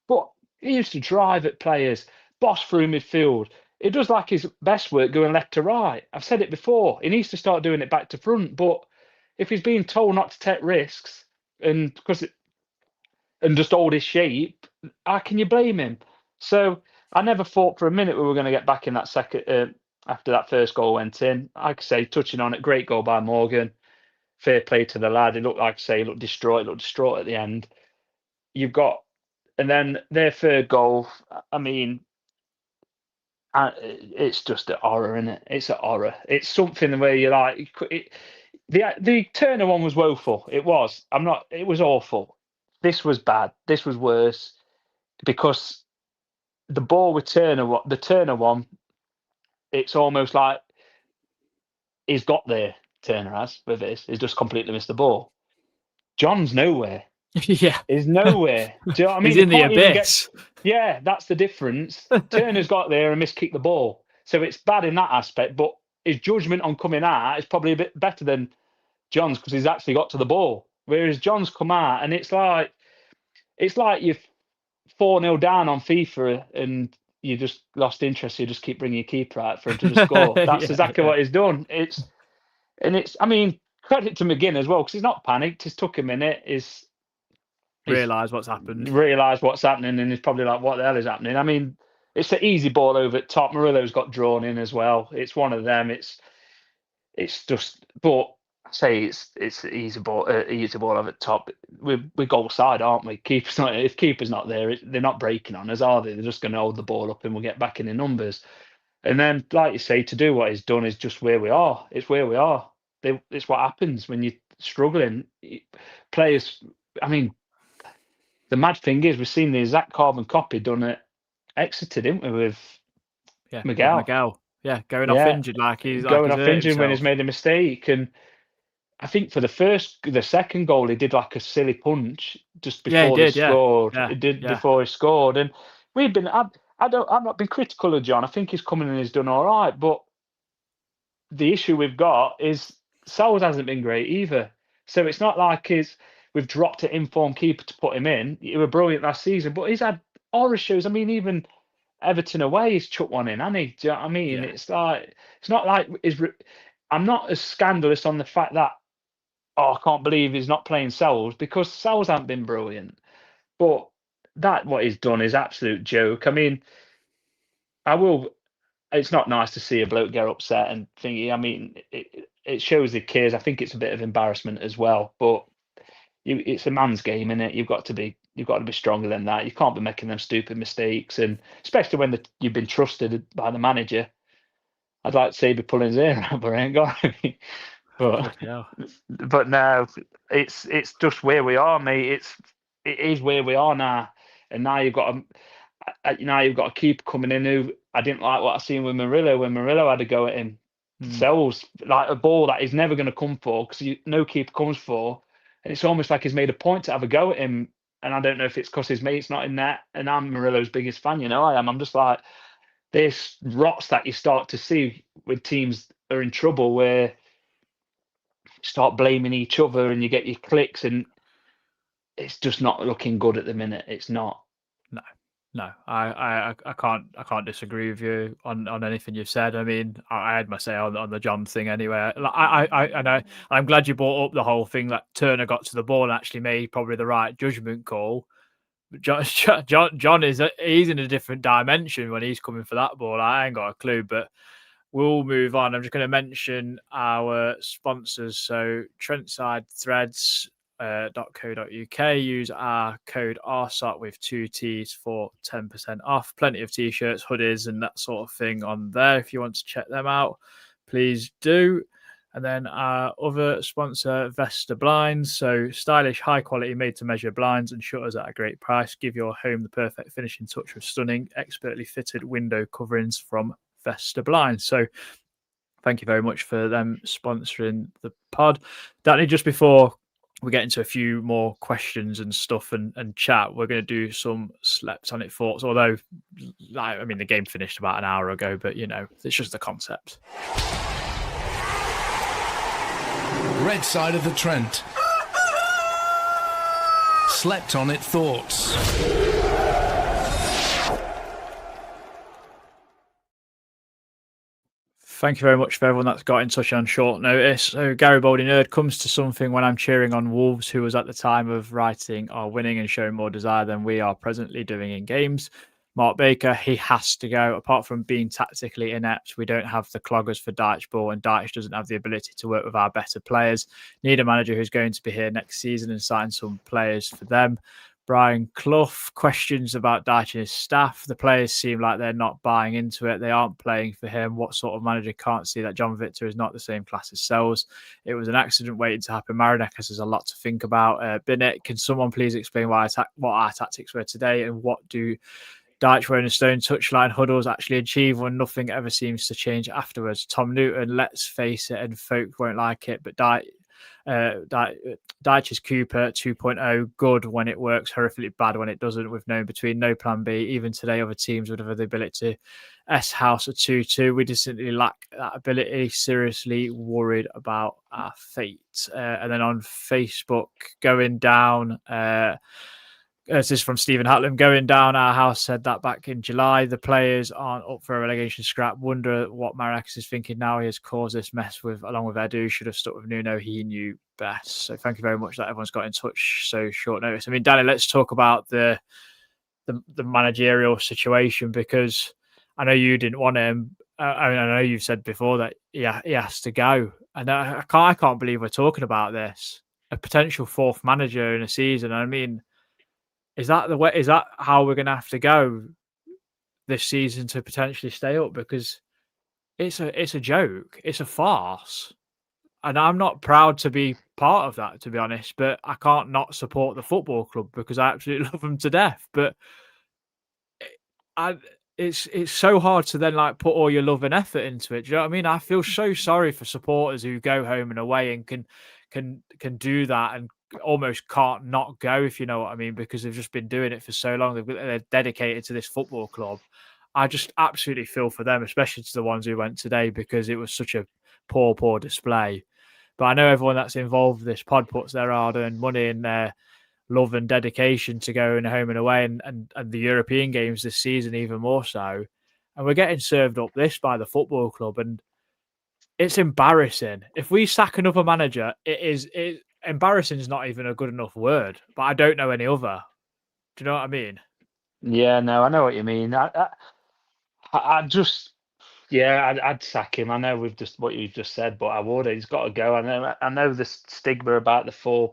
but he used to drive at players, boss through midfield. He does like his best work going left to right. I've said it before. He needs to start doing it back to front. But if he's being told not to take risks and just hold his shape, how can you blame him? So I never thought for a minute we were going to get back in that second after that first goal went in. Like I say, touching on it, great goal by Morgan. Fair play to the lad. He looked, like I say, looked distraught at the end. And then their third goal, I mean, it's just an horror, isn't it? It's an horror. It's something where you're like, the Turner one was woeful. It was. It was awful. This was bad. This was worse because the ball with Turner, the Turner one, it's almost like he's got there. Turner has with this. He's just completely missed the ball. John's nowhere. Yeah. He's nowhere. Do you know what I mean? He's in the abyss. Yeah, that's the difference. Turner's got there and miskicked the ball. So it's bad in that aspect, but his judgment on coming out is probably a bit better than John's because he's actually got to the ball. Whereas John's come out and it's like you're 4-0 down on FIFA and you just lost interest. You just keep bringing your keeper out for him to just score. That's exactly what he's done. I mean, credit to McGinn as well because he's not panicked. He's took a minute. He's realised what's happened. Realised what's happening, and he's probably like, "What the hell is happening?" I mean, it's an easy ball over at top. Murillo's got drawn in as well. It's one of them. It's just, but I say it's an easy ball over at top. We're goal side, aren't we? If keeper's not there, they're not breaking on us, are they? They're just going to hold the ball up, and we'll get back in the numbers. And then, like you say, to do what he's done is just where we are. It's where we are. It's what happens when you're struggling. Players, I mean, the mad thing is we've seen the exact carbon copy done at Exeter, didn't we, with With Miguel? Miguel. Yeah, going off Yeah, injured like he's going off hurt injured when he's himself. made a mistake. And I think for the second goal, he did like a silly punch just Yeah, he before they did. Yeah, scored. yeah, He did yeah. before he scored, and I've not been critical of John. I think he's coming and he's done all right, but the issue we've got is Sells hasn't been great either. So it's not like we've dropped an informed keeper to put him in. He was brilliant last season, but he's had horror shows. I mean, even Everton away, he's chucked one in, hasn't he? Do you know what I mean? Yeah. It's like it's not like I'm not as scandalous on the fact that I can't believe he's not playing Sells, because Sells hasn't been brilliant. But what he's done is absolute joke. I mean, it's not nice to see a bloke get upset and thingy. I mean, it shows he cares. I think it's a bit of embarrassment as well. But it's a man's game, innit? You've got to be stronger than that. You can't be making them stupid mistakes, and especially when you've been trusted by the manager. I'd like to say he'd be pulling his ear out, but I ain't got any. But Yeah. but no, it's just where we are, mate. It is where we are now, and now you've got a keeper coming in who I didn't like what I seen with Murillo when Murillo had a go at him. Sells like a ball that he's never going to come for, because no keeper comes for, and it's almost like he's made a point to have a go at him. And I don't know if it's because his mate's not in there, and I'm Murillo's biggest fan. I am. I'm just like, this rots that you start to see with teams that are in trouble, where you start blaming each other and you get your clicks, and it's just not looking good at the minute. It's not. No, I can't disagree with you on anything you've said. I mean, I had my say on the John thing anyway. I'm glad you brought up the whole thing that Turner got to the ball and actually made probably the right judgment call. But John he's in a different dimension when he's coming for that ball. I ain't got a clue, but we'll move on. I'm just going to mention our sponsors. So Trentside Threads. .co.uk. Use our code RSOT with 2 T's for 10% off. Plenty of t-shirts, hoodies, and that sort of thing on there. If you want to check them out, please do. And then our other sponsor, Vesta Blinds. So stylish, high quality, made to measure blinds and shutters at a great price. Give your home the perfect finishing touch with stunning, expertly fitted window coverings from Vesta Blinds. So thank you very much for them sponsoring the pod. Danny, just before we get into a few more questions and stuff and chat, we're going to do some slept on it thoughts, although I mean the game finished about an hour ago, but it's just the concept. Red side of the Trent. Slept on it thoughts. Thank you very much for everyone that's got in touch on short notice. So Garibaldi Nerd comes to something when I'm cheering on Wolves, who was at the time of writing are winning and showing more desire than we are presently doing in games. Mark Baker, he has to go. Apart from being tactically inept, we don't have the cloggers for Dyche ball, and Dyche doesn't have the ability to work with our better players. Need a manager who's going to be here next season and sign some players for them. Brian Clough, questions about Dyche and his staff. The players seem like they're not buying into it. They aren't playing for him. What sort of manager can't see that John Victor is not the same class as Sells? It was an accident waiting to happen. Marinakis has a lot to think about. Binnett, can someone please explain what our tactics were today, and what do Dyche wearing a stone touchline huddles actually achieve when nothing ever seems to change afterwards? Tom Newton, let's face it, and folk won't like it, but Dyche's Cooper 2.0, good when it works, horrifically bad when it doesn't, with no between, no plan B. Even today, other teams would have the ability to S-house a 2-2. We distinctly lack that ability. Seriously worried about our fate. And then on Facebook, going down... this is from Stephen Hatlam. Going down, our house said that back in July. The players aren't up for a relegation scrap. Wonder what Marinakis is thinking now. He has caused this mess along with Edu. Should have stuck with Nuno. He knew best. So thank you very much that everyone's got in touch so short notice. I mean, Danny, let's talk about the managerial situation, because I know you didn't want him. I know you've said before that he has to go, and I can't believe we're talking about this. A potential fourth manager in a season. I mean, is that the way? Is that how we're going to have to go this season to potentially stay up? Because it's a joke. It's a farce. And I'm not proud to be part of that, to be honest, but I can't not support the football club because I absolutely love them to death. But I, it's so hard to then like put all your love and effort into it. Do you know what I mean? I feel so sorry for supporters who go home and away and can do that and almost can't not go, if you know what I mean, because they've just been doing it for so long. They're dedicated to this football club. I just absolutely feel for them, especially to the ones who went today, because it was such a poor display. But I know everyone that's involved with this pod puts their hard-earned money in their love and dedication to going home and away and the European games this season even more so. And we're getting served up this by the football club, and it's embarrassing. If we sack another manager, embarrassing is not even a good enough word, but I don't know any other. Do you know what I mean? Yeah, no, I know what you mean. I just, yeah, I'd sack him. I know we've just what you just said, but I would. He's got to go. I know the stigma about the 4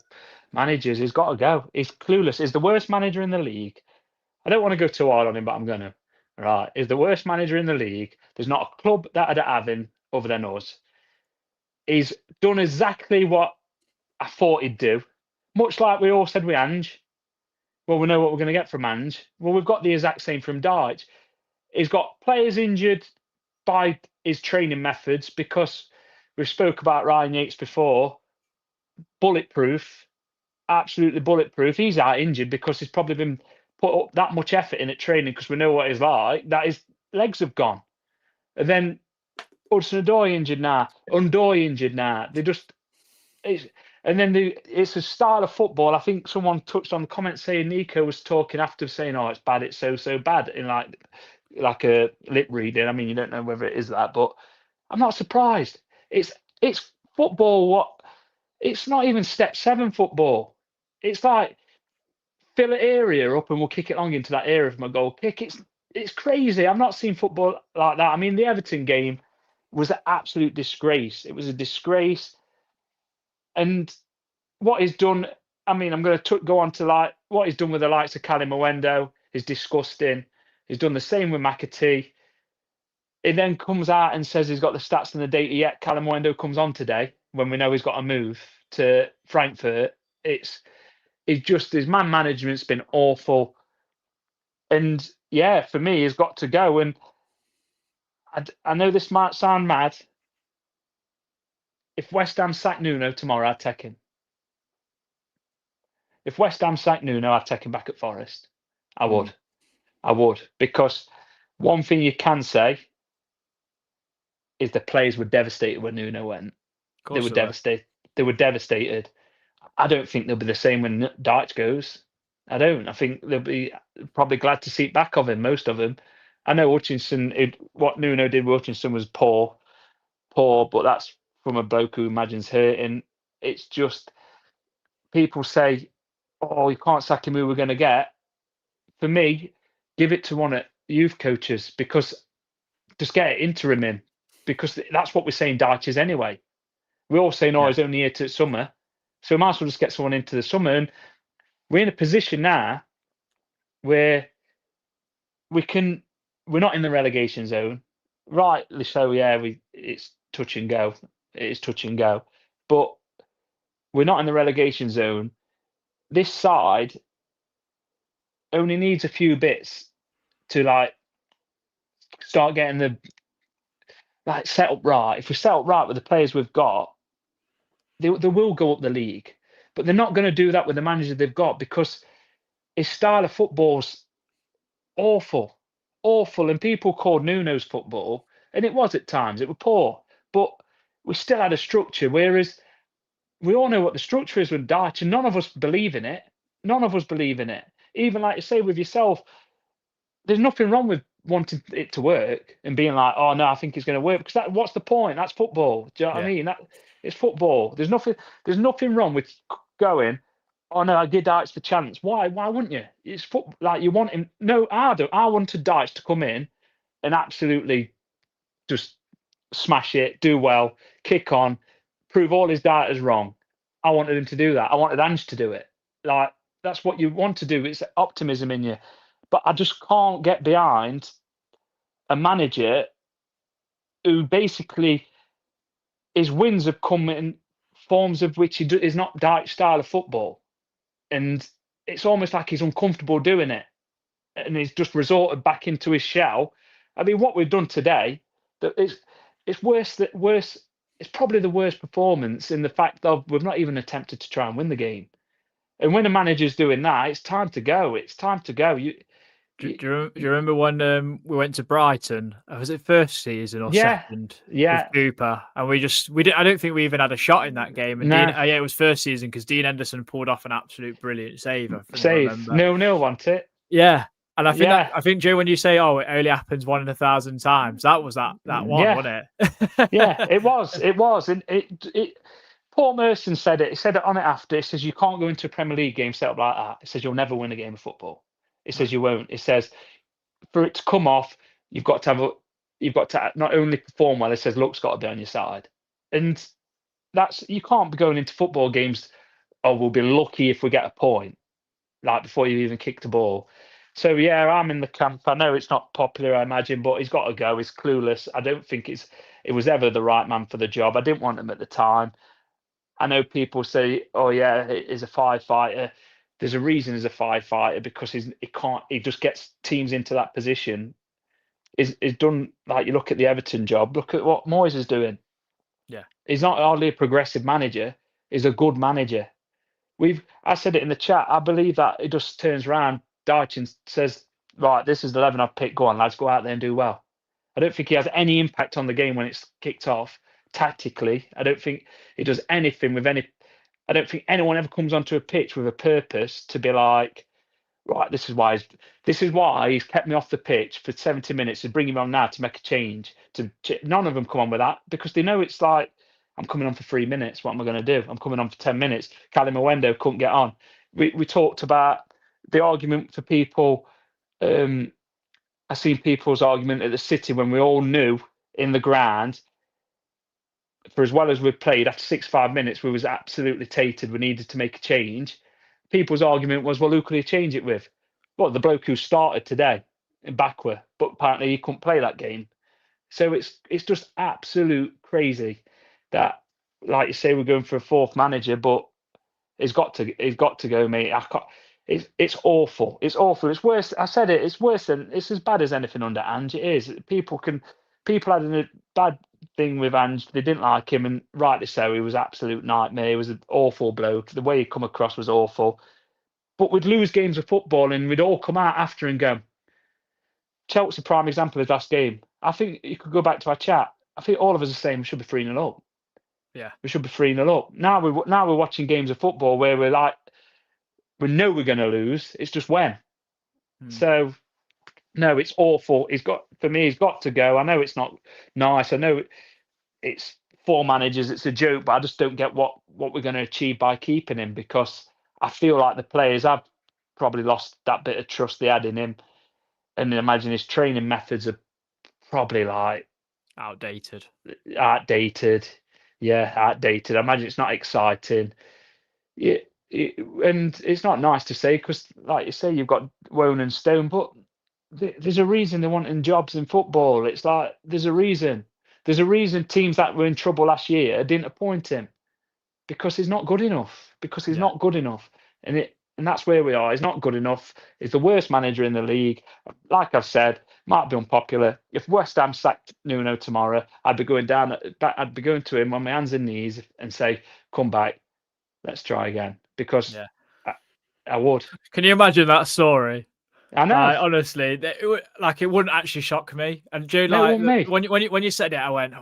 managers. He's got to go. He's clueless. He's the worst manager in the league. I don't want to go too hard on him, but I'm gonna. Right, he's the worst manager in the league. There's not a club that I'd have him other than us. He's done exactly what I thought he'd do, much like we all said with Ange. Well, we know what we're going to get from Ange. Well, we've got the exact same from Dyche. He's got players injured by his training methods because we've spoke about Ryan Yates before. Bulletproof, absolutely bulletproof. He's out injured because he's probably been put up that much effort in at training because we know what he's like, that his legs have gone. And then Hudson-Odoi injured now, Undoy injured now. It's a style of football. I think someone touched on the comment saying Nico was talking after saying, "Oh, it's bad. It's so bad." In like a lip reading. I mean, you don't know whether it is that, but I'm not surprised. It's football. It's not even step 7 football. It's like fill an area up and we'll kick it long into that area from a goal kick. It's crazy. I've not seen football like that. I mean, the Everton game was an absolute disgrace. It was a disgrace. And what he's done, I mean, I'm going to go on to like what he's done with the likes of Callum Owendo is disgusting. He's done the same with McAtee. He then comes out and says he's got the stats and the data yet. Callum Owendo comes on today when we know he's got to move to Frankfurt. It's just his man management's been awful. And yeah, for me, he's got to go. And I know this might sound mad. If West Ham sack Nuno tomorrow, I'd take him. If West Ham sack Nuno, I'd take him back at Forest. I would. I would. Because one thing you can say is the players were devastated when Nuno went. They were devastated. They were devastated. I don't think they'll be the same when Dyche goes. I don't. I think they'll be probably glad to see it back of him, most of them. I know Hutchinson, what Nuno did with Hutchinson was poor, but that's from a bloke who imagines hurting. It's just, people say, oh, you can't sack him, who we're going to get. For me, give it to one of youth coaches, because just get it interim in, because that's what we're saying Dyche is anyway. We're all saying, oh, he's only here to summer. So we might as well just get someone into the summer. And we're in a position now where we're not in the relegation zone. Rightly so, yeah, it's touch and go. It is touch and go. But we're not in the relegation zone. This side only needs a few bits to like start getting the set up right. If we set up right with the players we've got, they will go up the league. But they're not going to do that with the manager they've got, because his style of football's awful. And people called Nuno's football, and it was at times, it was poor, but we still had a structure. Whereas we all know what the structure is with Dyche, and none of us believe in it. Even like you say with yourself, there's nothing wrong with wanting it to work and being like, oh no, I think it's going to work, because what's the point? That's football. Do you know what I mean? It's football. There's nothing wrong with going, oh no, I give Dyche the chance. Why wouldn't you? It's football. Like, you want him. No, I don't. I wanted Dyche to come in and absolutely just smash it, do well, kick on, prove all his data's wrong. I wanted him to do that. I wanted Ange to do it. Like, that's what you want to do. It's optimism in you. But I just can't get behind a manager who basically his wins have come in forms of which is not Dyche style of football, and it's almost like he's uncomfortable doing it, and he's just resorted back into his shell. I mean, what we've done today, that it's worse. That worse. It's probably the worst performance in the fact of we've not even attempted to try and win the game. And when a manager's doing that, it's time to go. It's time to go. Do you remember when we went to Brighton? Was it first season or Yeah, second with yeah, Cooper? And we did. I don't think we even had a shot in that game. And no. yeah, it was first season because Dean Henderson pulled off an absolute brilliant save. I think I Save. remember. No, want it. Yeah, and Yeah. I think Joe, when you say, "Oh, it only happens 1 in 1,000 times," that was that one, Yeah. wasn't it? Yeah, it was, and it. Paul Merson said it. He said it on it after. He says you can't go into a Premier League game set up like that. He says you'll never win a game of football. He says you won't. He says for it to come off, you've got to not only perform well. He says luck's got to be on your side, and you can't be going into football games. Oh, we'll be lucky if we get a point, like before you even kick the ball. So yeah, I'm in the camp. I know it's not popular, I imagine, but he's got to go. He's clueless. I don't think it was ever the right man for the job. I didn't want him at the time. I know people say, "Oh yeah, he's a firefighter." There's a reason he's a firefighter because he just gets teams into that position. Is done like you look at the Everton job. Look at what Moyes is doing. Yeah, He's not hardly a progressive manager. He's a good manager. I said it in the chat. I believe that he just turns around, Dyche, and says, "Right, this is the 11 I've picked. Go on, lads, go out there and do well." I don't think he has any impact on the game when it's kicked off tactically. I don't think he does anything with any. I don't think anyone ever comes onto a pitch with a purpose to be like, right, this is why he's kept me off the pitch for 70 minutes to bring him on now to make a change. None of them come on with that because they know it's like, I'm coming on for 3 minutes. What am I going to do? I'm coming on for 10 minutes. Callum Owendo couldn't get on. We talked about the argument for people. I seen people's argument at the City when we all knew in the ground, for as well as we played, after 65 minutes, we was absolutely tated. We needed to make a change. People's argument was, well, who could he change it with? Well, the bloke who started today in Backward, but apparently he couldn't play that game. So it's just absolute crazy that, like you say, we're going for a fourth manager, but he's got to go, mate. It's awful. It's awful. It's worse. I said it. It's as bad as anything under Ange. It is. People had a bad thing with Ange. They didn't like him, and rightly so. He was an absolute nightmare. He was an awful bloke. The way he come across was awful. But we'd lose games of football, and we'd all come out after and go. Chelsea's a prime example of last game. I think you could go back to our chat. I think all of us are saying we should be 3-0 up. yeah. We should be 3-0 up. Now we're watching games of football where we're like, we know we're going to lose. It's just when. So, no, it's awful. He's got to go. I know it's not nice. I know it's 4 managers. It's a joke, but I just don't get what we're going to achieve by keeping him, because I feel like the players have probably lost that bit of trust they had in him. And I imagine his training methods are probably like Outdated. Yeah, outdated. I imagine it's not exciting. Yeah, and it's not nice to say because, like you say, you've got Wone and Stone, but there's a reason they're wanting jobs in football. It's like there's a reason. There's a reason teams that were in trouble last year didn't appoint him, because he's not good enough. Not good enough, and that's where we are. He's not good enough. He's the worst manager in the league. Like I've said, might be unpopular. If West Ham sacked Nuno tomorrow, I'd be going to him on my hands and knees and say, "Come back, let's try again." Because I would. Can you imagine that story? I know. Honestly, it wouldn't actually shock me. And Joe, No, when you said it, I went,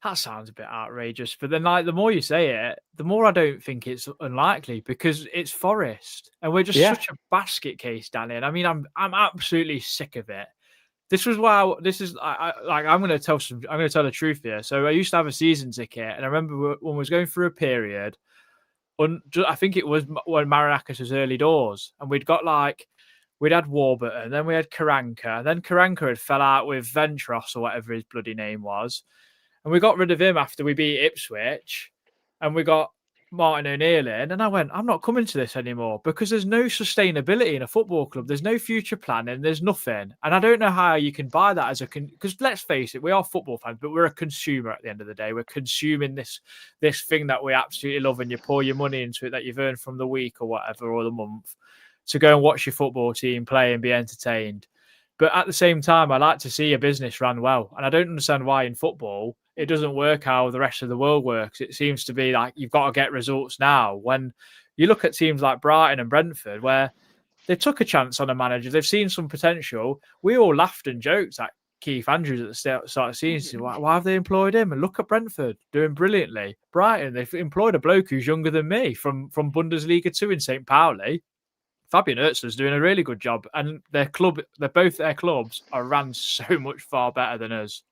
that sounds a bit outrageous. But then, the more you say it, the more I don't think it's unlikely, because it's Forest, and we're just such a basket case, Danny. And I mean, I'm absolutely sick of it. This was why I'm going to tell the truth here. So I used to have a season ticket, and I remember when we was going through a period. I think it was when Marinakis was early doors, and we'd had Warburton, then we had Karanka, and then Karanka had fell out with Ventros or whatever his bloody name was, and we got rid of him after we beat Ipswich, and we got Martin O'Neill in, and I went, I'm not coming to this anymore because there's no sustainability in a football club. There's no future planning. There's nothing. And I don't know how you can buy that as because let's face it, we are football fans, but we're a consumer at the end of the day. We're consuming this thing that we absolutely love, and you pour your money into it that you've earned from the week or whatever, or the month, to go and watch your football team play and be entertained. But at the same time, I like to see a business run well. And I don't understand why in football it doesn't work how the rest of the world works. It seems to be like you've got to get results now. When you look at teams like Brighton and Brentford, where they took a chance on a manager, they've seen some potential. We all laughed and joked at Keith Andrews at the start of the season. Why have they employed him? And look at Brentford doing brilliantly. Brighton, they've employed a bloke who's younger than me from Bundesliga 2 in St. Pauli. Fabian Ertzler's doing a really good job, and both their clubs are ran so much far better than us.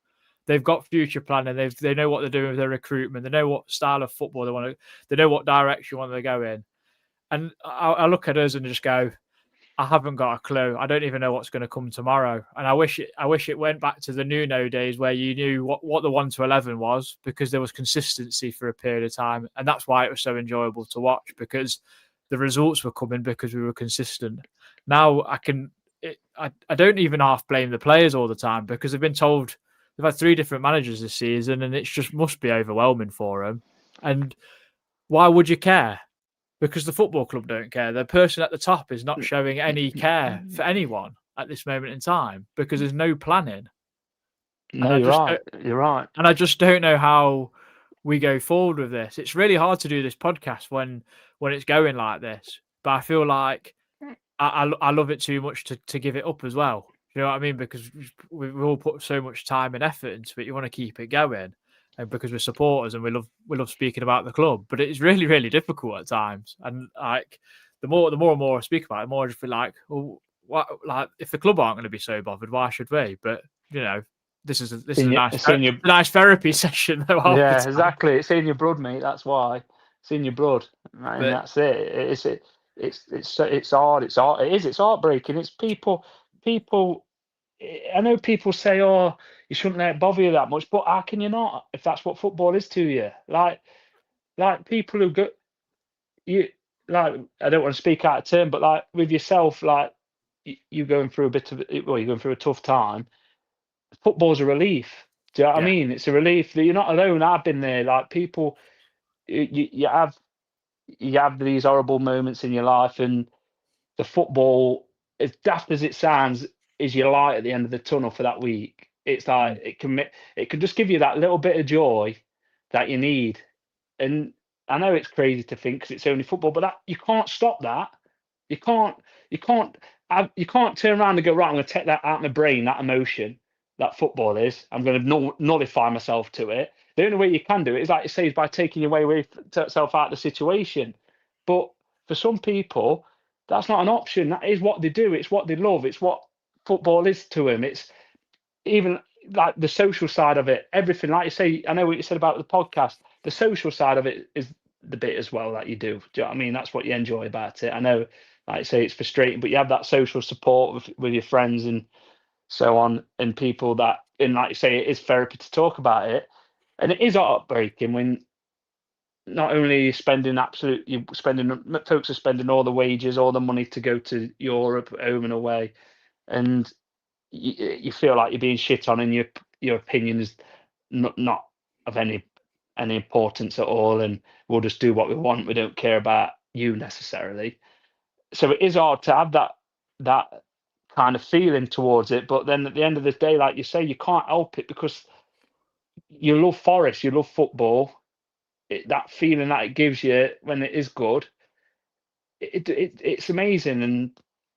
They've got future planning. They know what they're doing with their recruitment. They know what style of football they want to. They know what direction they want to go in. And I look at us and just go, I haven't got a clue. I don't even know what's going to come tomorrow. And I wish it went back to the Nuno days where you knew what the 1 to 11 was, because there was consistency for a period of time, and that's why it was so enjoyable to watch, because the results were coming because we were consistent. Now I don't even half blame the players all the time, because they've been told they've had 3 different managers this season, and it just must be overwhelming for them. And why would you care? Because the football club don't care. The person at the top is not showing any care for anyone at this moment in time, because there's no planning. No, you're right. You're right. And I just don't know how we go forward with this. It's really hard to do this podcast when it's going like this. But I feel like I love it too much to give it up as well. You know what I mean? Because we've all put so much time and effort into it. You want to keep it going, and because we're supporters and we love speaking about the club. But it's really, really difficult at times. And like the more and more I speak about it, the more I just feel like, well, what, like if the club aren't going to be so bothered, why should we? But you know, this is a nice therapy session. Though, yeah, exactly. It's in your blood, mate. That's why it's in your blood, right? And that's it. It's hard. It's heartbreaking. It's people. I know people say, "Oh, you shouldn't let it bother you that much," but how can you not if that's what football is to you? Like people who go, you like. I don't want to speak out of turn, but like with yourself, like you're going through you're going through a tough time. Football's a relief. Do you know what I mean? It's a relief that you're not alone. I've been there. Like people, you have these horrible moments in your life, and the football, as daft as it sounds, is your light at the end of the tunnel for that week. It's like it can just give you that little bit of joy that you need. And I know it's crazy to think because it's only football, but you can't stop that. You can't turn around and go, right, I'm going to take that out of my brain, that emotion that football is. I'm going to nullify myself to it. The only way you can do it is, like you say, is by taking your way yourself out of the situation. But for some people, that's not an option. That is what they do. It's what they love. It's what football is to them. It's even like the social side of it, everything. Like you say, I know what you said about the podcast. The social side of it is the bit as well that you do. Do you know what I mean? That's what you enjoy about it. I know, like I say, it's frustrating, but you have that social support with your friends and so on, and people that, and like you say, it is therapy to talk about it. And it is heartbreaking when not only folks are spending all the wages, all the money to go to Europe, home and away, and you feel like you're being shit on, and your opinion is not of any importance at all, and we'll just do what we want. We don't care about you necessarily. So it is hard to have that kind of feeling towards it. But then at the end of the day, like you say, you can't help it because you love Forest, you love football. That feeling that it gives you when it is good, it's amazing, and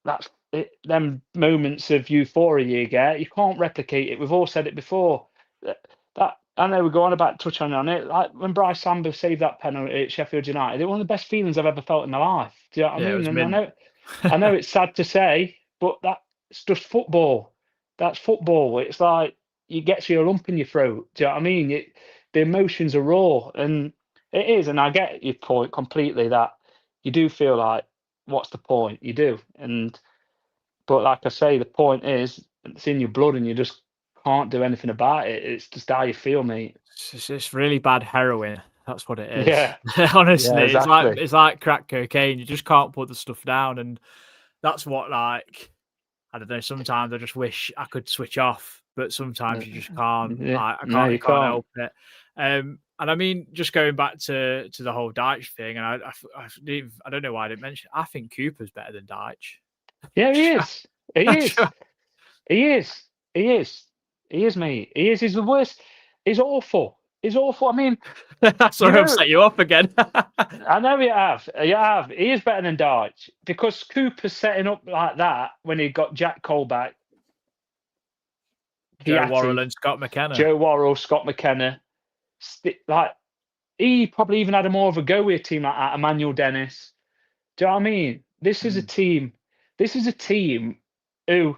that's it. Them moments of euphoria you get, you can't replicate it. We've all said it before. That I know we're going about touching on it. Like when Bryce Samba saved that penalty at Sheffield United, it was one of the best feelings I've ever felt in my life. Do you know what I mean? And I know it's sad to say, but that's just football. That's football. It's like you get to your lump in your throat. Do you know what I mean? The emotions are raw, and it is. And I get your point completely that you do feel like, what's the point? You do, but like I say, the point is it's in your blood, and you just can't do anything about it. It's just how you feel, mate. It's really bad heroin That's what it is. Yeah. Honestly, Yeah, exactly. it's like crack cocaine. You just can't put the stuff down, and that's what, like, I don't know. Sometimes I just wish I could switch off, but sometimes you just can't. Yeah. I No, can't. you You can't can't. help it. And I mean, just going back to the whole Deitch thing, and I don't know why I didn't mention. I think Cooper's better than Deitch. Yeah, he is. He I'm is. sure- He is. He is. He is, mate. He is. He's the worst. He's awful. He's awful. I mean, Sorry, I've set you up again. I know you have. You have. He is better than Deitch because Cooper's setting up like that when he got Jack Cole back, Joe Worrell Chiatti, and Scott McKenna. Joe Worrell, Scott McKenna. Like, he probably even had a more of a go with a team like that, Emmanuel Dennis. Do you know what I mean? This is a team. This is a team who,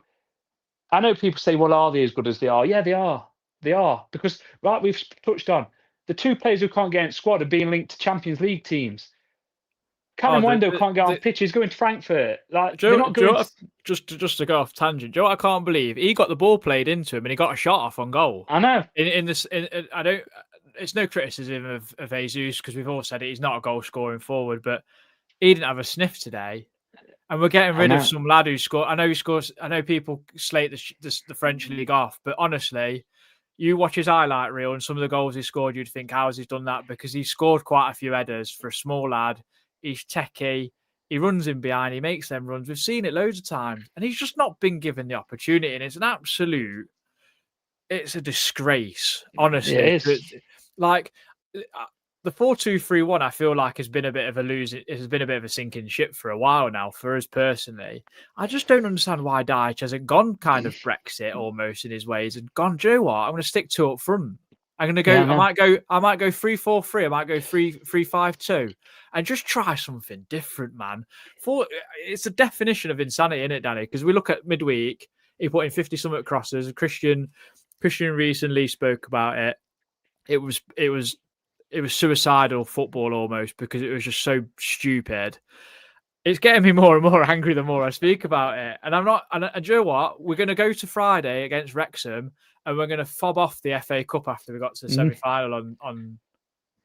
I know people say, well, are they as good as they are? Yeah, they are. They are. Because, right, we've touched on the two players who can't get in squad are being linked to Champions League teams. Callum Wendo can't get off pitch. He's going to Frankfurt. Like, they're not going. Just to go off tangent, Joe, I can't believe he got the ball played into him and he got a shot off on goal. I know. I don't. It's no criticism of Jesus because we've all said it. He's not a goal scoring forward, but he didn't have a sniff today. And we're getting rid of some lad who scored. I know he scores. I know people slate the French league off, but honestly, you watch his highlight reel and some of the goals he scored, you'd think, how has he done that? Because he scored quite a few headers for a small lad. He's techie. He runs in behind. He makes them runs. We've seen it loads of times, and he's just not been given the opportunity. And it's an absolute. It's a disgrace, honestly. It is. Like the 4-2-3-1, I feel like has been a bit of a losing. It has been a bit of a sinking ship for a while now for us personally. I just don't understand why Deitch hasn't gone kind of Brexit almost in his ways and gone, Joe, what? I'm going to stick two up front. I'm going to go. Yeah, I might go 3-4-3. I might go 3-5-2, and just try something different, man. It's the definition of insanity, isn't it, Danny? Because we look at midweek, he put in 50-something crosses. Christian recently spoke about it. It was suicidal football almost because it was just so stupid. It's getting me more and more angry the more I speak about it. And I'm not. And do you know what? We're going to go to Friday against Wrexham, and we're going to fob off the FA Cup after we got to the semi-final on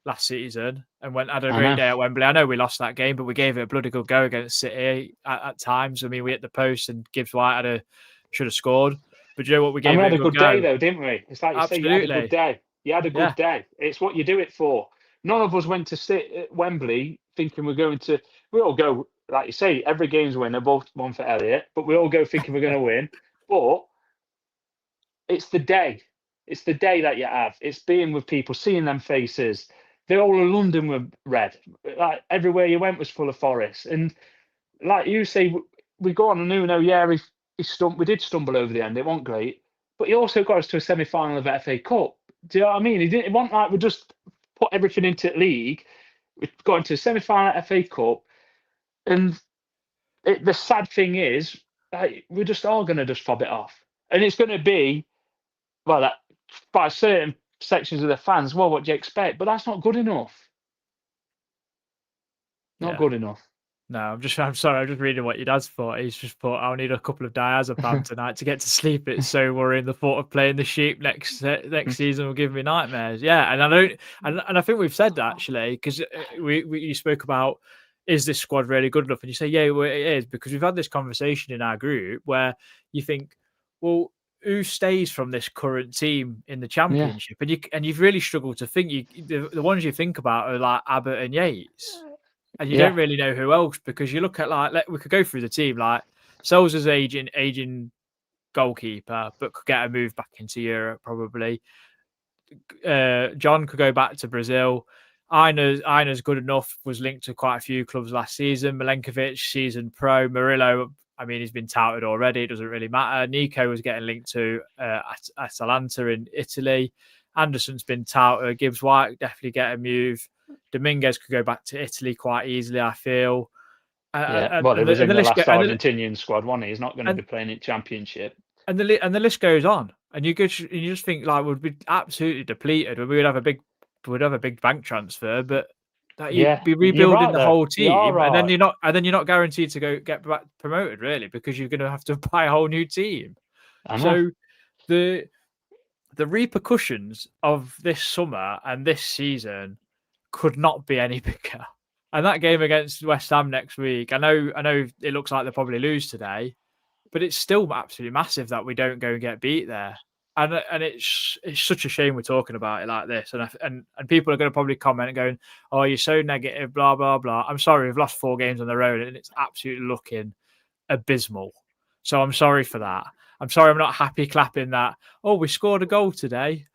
last season and had a great day at Wembley. I know we lost that game, but we gave it a bloody good go against City at times. I mean, we hit the post and Gibbs White should have scored. But do you know what? We had a good day though, didn't we? It's like you say, you had a good day. You had a good day. It's what you do it for. None of us went to sit at Wembley thinking we're going to. We all go, like you say, every game's winner, both one for Elliot, but we all go thinking we're going to win. But it's the day. It's the day that you have. It's being with people, seeing them faces. The whole of London were red. Like everywhere you went was full of Forest. And like you say, we go on and Nuno, we did stumble over the end. It wasn't great. But he also got us to a semi-final of FA Cup. Do you know what I mean? It wasn't like we just put everything into the league. We got into a semi-final at FA Cup. And the sad thing is, we're just all going to just fob it off. And it's going to be, well, by certain sections of the fans, well, what do you expect? But that's not good enough. Not good enough. No, I'm sorry. I'm just reading what your dad's thought. He's just thought, I'll need a couple of diazepam tonight to get to sleep. It's so worrying. The thought of playing the sheep next season will give me nightmares. Yeah, and I think we've said that actually because you spoke about, is this squad really good enough? And you say, yeah, well, it is, because we've had this conversation in our group where you think, well, who stays from this current team in the Championship? Yeah. And you've really struggled to think. The ones you think about are like Abbott and Yates. And you don't really know who else, because you look at we could go through the team, like Sells is aging goalkeeper, but could get a move back into Europe probably. John could go back to Brazil. Einer's good enough, was linked to quite a few clubs last season. Milenkovic, season pro. Murillo, I mean, he's been touted already. It doesn't really matter. Nico was getting linked to Atalanta in Italy. Anderson's been touted. Gibbs White definitely get a move. Dominguez could go back to Italy quite easily, I feel. Well, it was in the last Argentinian squad, wasn't he? He's not going to be playing in Championship. And the list goes on. And you just think like we'd be absolutely depleted. We would have a big bank transfer, but you'd be rebuilding the whole team, and then you're not guaranteed to get back promoted really, because you're going to have to buy a whole new team. So the repercussions of this summer and this season could not be any bigger. And that game against West Ham next week, I know it looks like they'll probably lose today, but it's still absolutely massive that we don't go and get beat there. And it's such a shame we're talking about it like this. And people are going to probably comment and going, "Oh, you're so negative, blah blah blah." I'm sorry, we've lost 4 games on the road, and it's absolutely looking abysmal. So I'm sorry for that. I'm sorry, I'm not happy clapping that. Oh, we scored a goal today.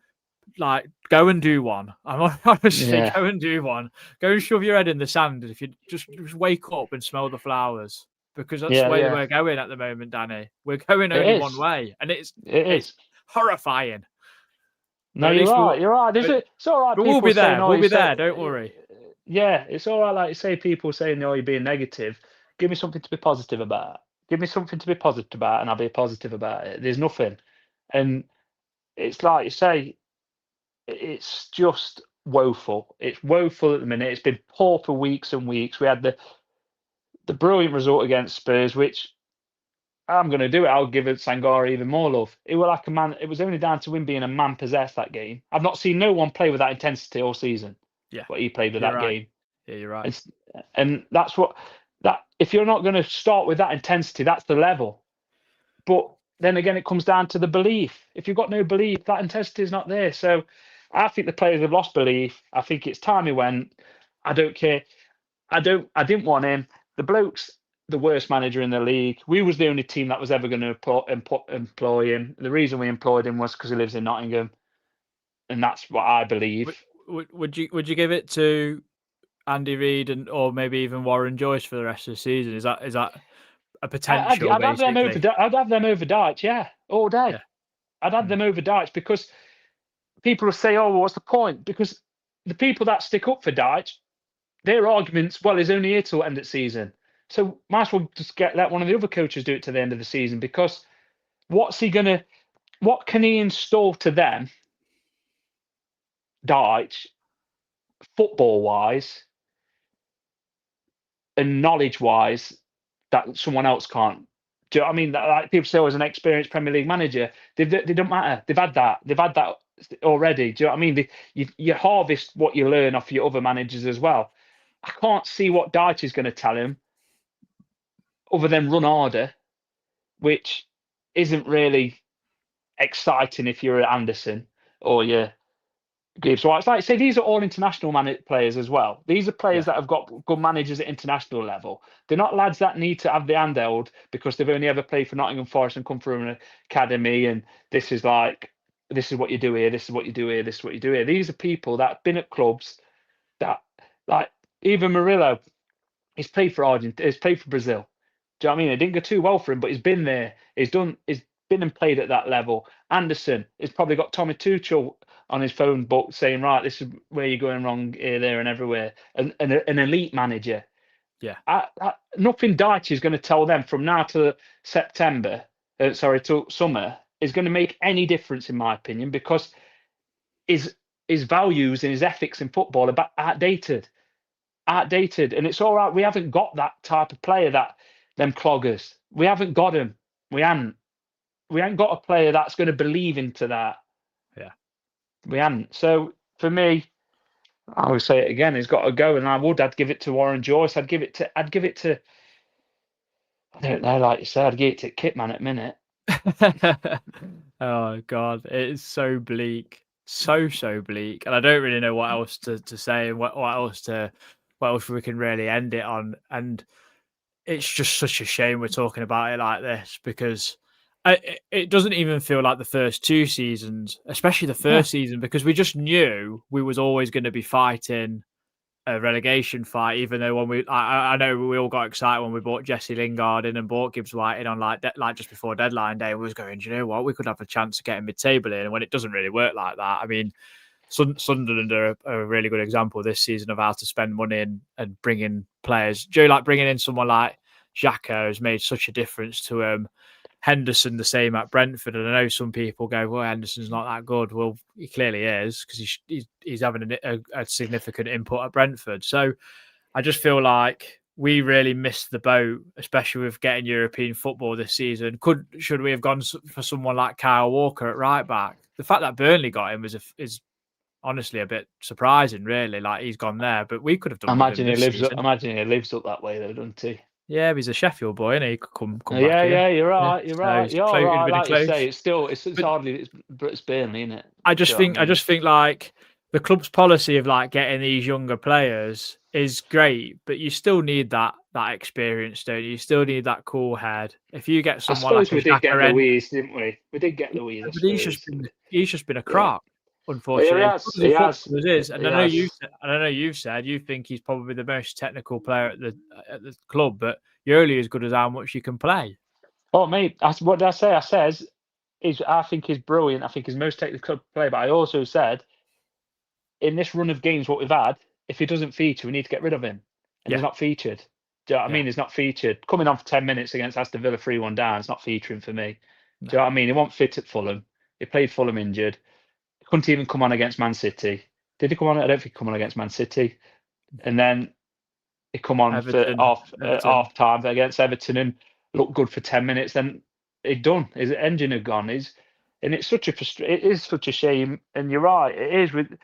Like, go and do one. I'm honestly go and do one. Go and shove your head in the sand. If you just wake up and smell the flowers, because that's the way we're going at the moment, Danny. We're going only one way, and it's horrifying. No, you're right. You're right. It's all right. But we'll be there. We'll be there. Don't worry. Yeah, it's all right. Like you say, people saying, "No, you're being negative." Give me something to be positive about. Give me something to be positive about, and I'll be positive about it. There's nothing, and it's like you say, it's just woeful. It's woeful at the minute. It's been poor for weeks and weeks. We had the brilliant result against Spurs, which I'm going to do it. I'll give it Sangare even more love. It was like a man. It was only down to him being a man possessed that game. I've not seen no one play with that intensity all season. Yeah, what he played with you're that right. game. Yeah, you're right. And that's what that. If you're not going to start with that intensity, that's the level. But then again, it comes down to the belief. If you've got no belief, that intensity is not there. So I think the players have lost belief. I think it's time he went. I don't care. I didn't want him. The bloke's the worst manager in the league. We was the only team that was ever going to employ him. The reason we employed him was because he lives in Nottingham, and that's what I believe. Would you give it to Andy Reid or maybe even Warren Joyce for the rest of the season? Is that a potential? I'd have them over. I'd have them over Dyche, yeah, all day. Yeah. I'd have them over Dyche because people will say, "Oh, well, what's the point?" Because the people that stick up for Dyche, their arguments, well, he's only here till end of season, so might as well just let one of the other coaches do it to the end of the season. Because what can he install to them, Dyche, football wise and knowledge wise, that someone else can't? Do you know what I mean? Like people say, as an experienced Premier League manager, they don't matter. They've had that already. Do you know what I mean? You harvest what you learn off your other managers as well. I can't see what Dyche is going to tell him other than run harder, which isn't really exciting if you're Anderson or you're Gibbs. So it's like I say, these are all international players as well. These are players that have got good managers at international level. They're not lads that need to have the handheld because they've only ever played for Nottingham Forest and come from an academy. And this is what you do here. This is what you do here. This is what you do here. These are people that have been at clubs that, like, even Murillo, he's played for Argentina, he's played for Brazil. Do you know what I mean? It didn't go too well for him, but he's been there. He's been and played at that level. Anderson has probably got Tommy Tuchel on his phone book saying, right, this is where you're going wrong here, there, and everywhere. An elite manager. Yeah. Nothing Dyche is going to tell them from now to September, to summer, is going to make any difference, in my opinion, because his values and his ethics in football are outdated. And it's all right. We haven't got that type of player, them cloggers. We haven't got him. We ain't got a player that's going to believe into that. Yeah. We haven't. So for me, I will say it again, he's got to go. And I'd give it to Warren Joyce. I'd give it to I don't know, like you said, I'd give it to Kitman at minute. Oh God, it is so bleak. So bleak. And I don't really know what else to say and what else we can really end it on. And it's just such a shame we're talking about it like this, because it doesn't even feel like the first 2 seasons, especially the first season, because we just knew we was always going to be fighting a relegation fight. Even though I know we all got excited when we bought Jesse Lingard in and bought Gibbs White in on like just before deadline day. We was going, do you know what, we could have a chance of getting mid-table in, and when it doesn't really work like that. I mean, Sunderland are a really good example this season of how to spend money and bring in players. Joe, like bringing in someone like Xhaka has made such a difference to him. Henderson the same at Brentford, and I know some people go, well, Henderson's not that good. Well, he clearly is, because he's having a significant input at Brentford. So I just feel like we really missed the boat, especially with getting European football this season. Should we have gone for someone like Kyle Walker at right back? The fact that Burnley got him is honestly a bit surprising, really. Like he's gone there, but we could have done with him Imagine he this lives up. season. Imagine he lives up that way, though, doesn't he? Yeah, he's a Sheffield boy, and he could come back Yeah, here. yeah, you're Yeah, right. You're so right. he's You're close, he'd have right. been Like you say, close. it's But hardly it's Burnley, isn't it? I Do just you know what think I mean? like the club's policy of like getting these younger players is great, but you still need that experience, don't you? You still need that cool head. If you get I someone like suppose a we did get Xhaka end, Louise, didn't we? We did get Louise, I but suppose. he's just been a Yeah. crock, Yeah, he unfortunately. As has. good He as a has. footballer is, and He has. I know you've said you think he's probably the most technical player at the club, but you're only as good as how much you can play. Oh, mate, what did I say? I says I think he's brilliant. I think he's the most technical player. But I also said in this run of games what we've had, if he doesn't feature, we need to get rid of him. And he's Yeah, not featured. Do you know what I yeah, mean? He's not featured. Coming on for 10 minutes against Aston Villa 3-1 down, it's not featuring for me. no, Do you know what I mean? He wasn't fit at Fulham. He played Fulham injured. He couldn't even come on against Man City. Did he come on? I don't think he come on against Man City. And then he come on for Everton. half time against Everton and looked good for 10 minutes. Then he'd done. His engine had gone. And it's such it is such a shame. And you're right. It is with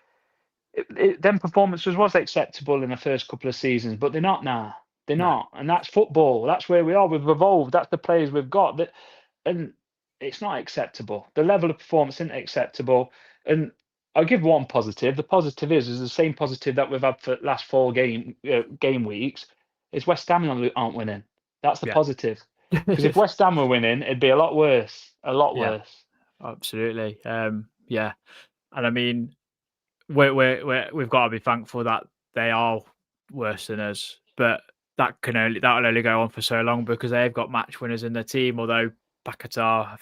them performances was acceptable in the first couple of seasons, but they're not now. They're No. not, and that's football. That's where we are. We've evolved. That's the players we've got. And it's not acceptable. The level of performance isn't acceptable. And I'll give one positive. The positive is the same positive that we've had for the last 4 game weeks. Is West Ham aren't winning. That's the Yeah. positive. Because if West Ham were winning, it'd be a lot worse. A lot Yeah. worse. Absolutely. Yeah. And I mean, we've got to be thankful that they are worse than us, but that'll only go on for so long because they've got match winners in their team. Although Paquetá,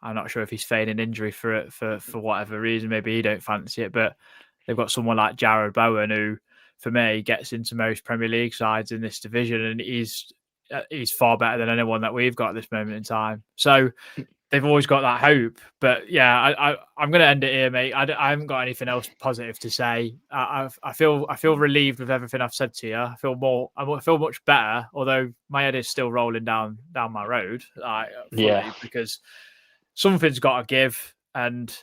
I'm not sure if he's feigning injury for whatever reason. Maybe he don't fancy it, but they've got someone like Jared Bowen who, for me, gets into most Premier League sides in this division, and he's far better than anyone that we've got at this moment in time. So they've always got that hope. But yeah, I'm going to end it here, mate. I haven't got anything else positive to say. I feel relieved with everything I've said to you. I feel much better, although my head is still rolling down my road, fully, because something's got to give. And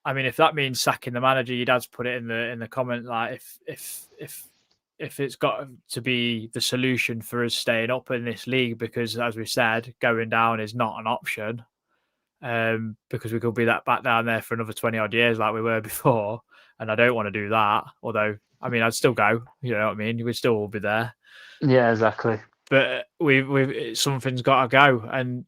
I mean, if that means sacking the manager, your dad's put it in the comment, like if it's got to be the solution for us staying up in this league, because as we said, going down is not an option. Because we could be back down there for another 20 odd years like we were before, and I don't want to do that. Although, I mean, I'd still go. You know what I mean? We'd still all be there. Yeah, exactly. But something's got to go, and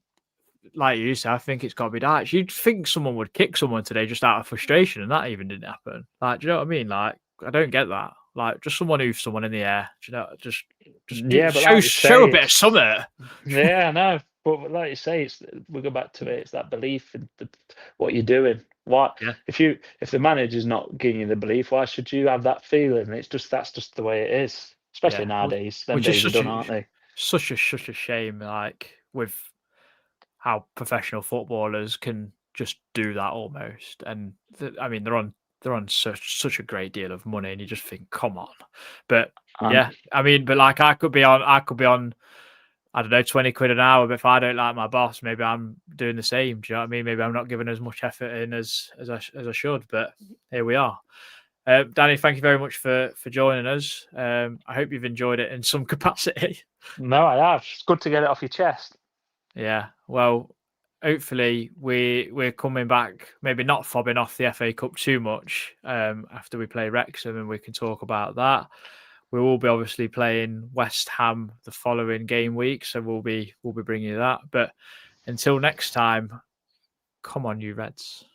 like you said, I think it's got to be that. You'd think someone would kick someone today just out of frustration, and that even didn't happen. Like, do you know what I mean? Like, I don't get that. Like, just someone hoof someone in the air. Do you know? Just yeah, but show a bit of something. Yeah, I know. But like you say, we go back to it. It's that belief in what you're doing. Why, Yeah. if the manager's not giving you the belief, why should you have that feeling? That's just the way it is. Especially nowadays. Them days are done, aren't they? Such a shame. Like with how professional footballers can just do that almost, and I mean they're on such a great deal of money, and you just think, come on. But yeah, I mean, but like I could be on. I don't know, 20 quid an hour, but if I don't like my boss, maybe I'm doing the same. Do you know what I mean? Maybe I'm not giving as much effort in as I should, but here we are. Danny, thank you very much for joining us. I hope you've enjoyed it in some capacity. No, I have. It's good to get it off your chest. Yeah, well, hopefully we're coming back, maybe not fobbing off the FA Cup too much after we play Wrexham, and we can talk about that. We will be obviously playing West Ham the following game week, so we'll be bringing you that. But until next time, come on, you Reds.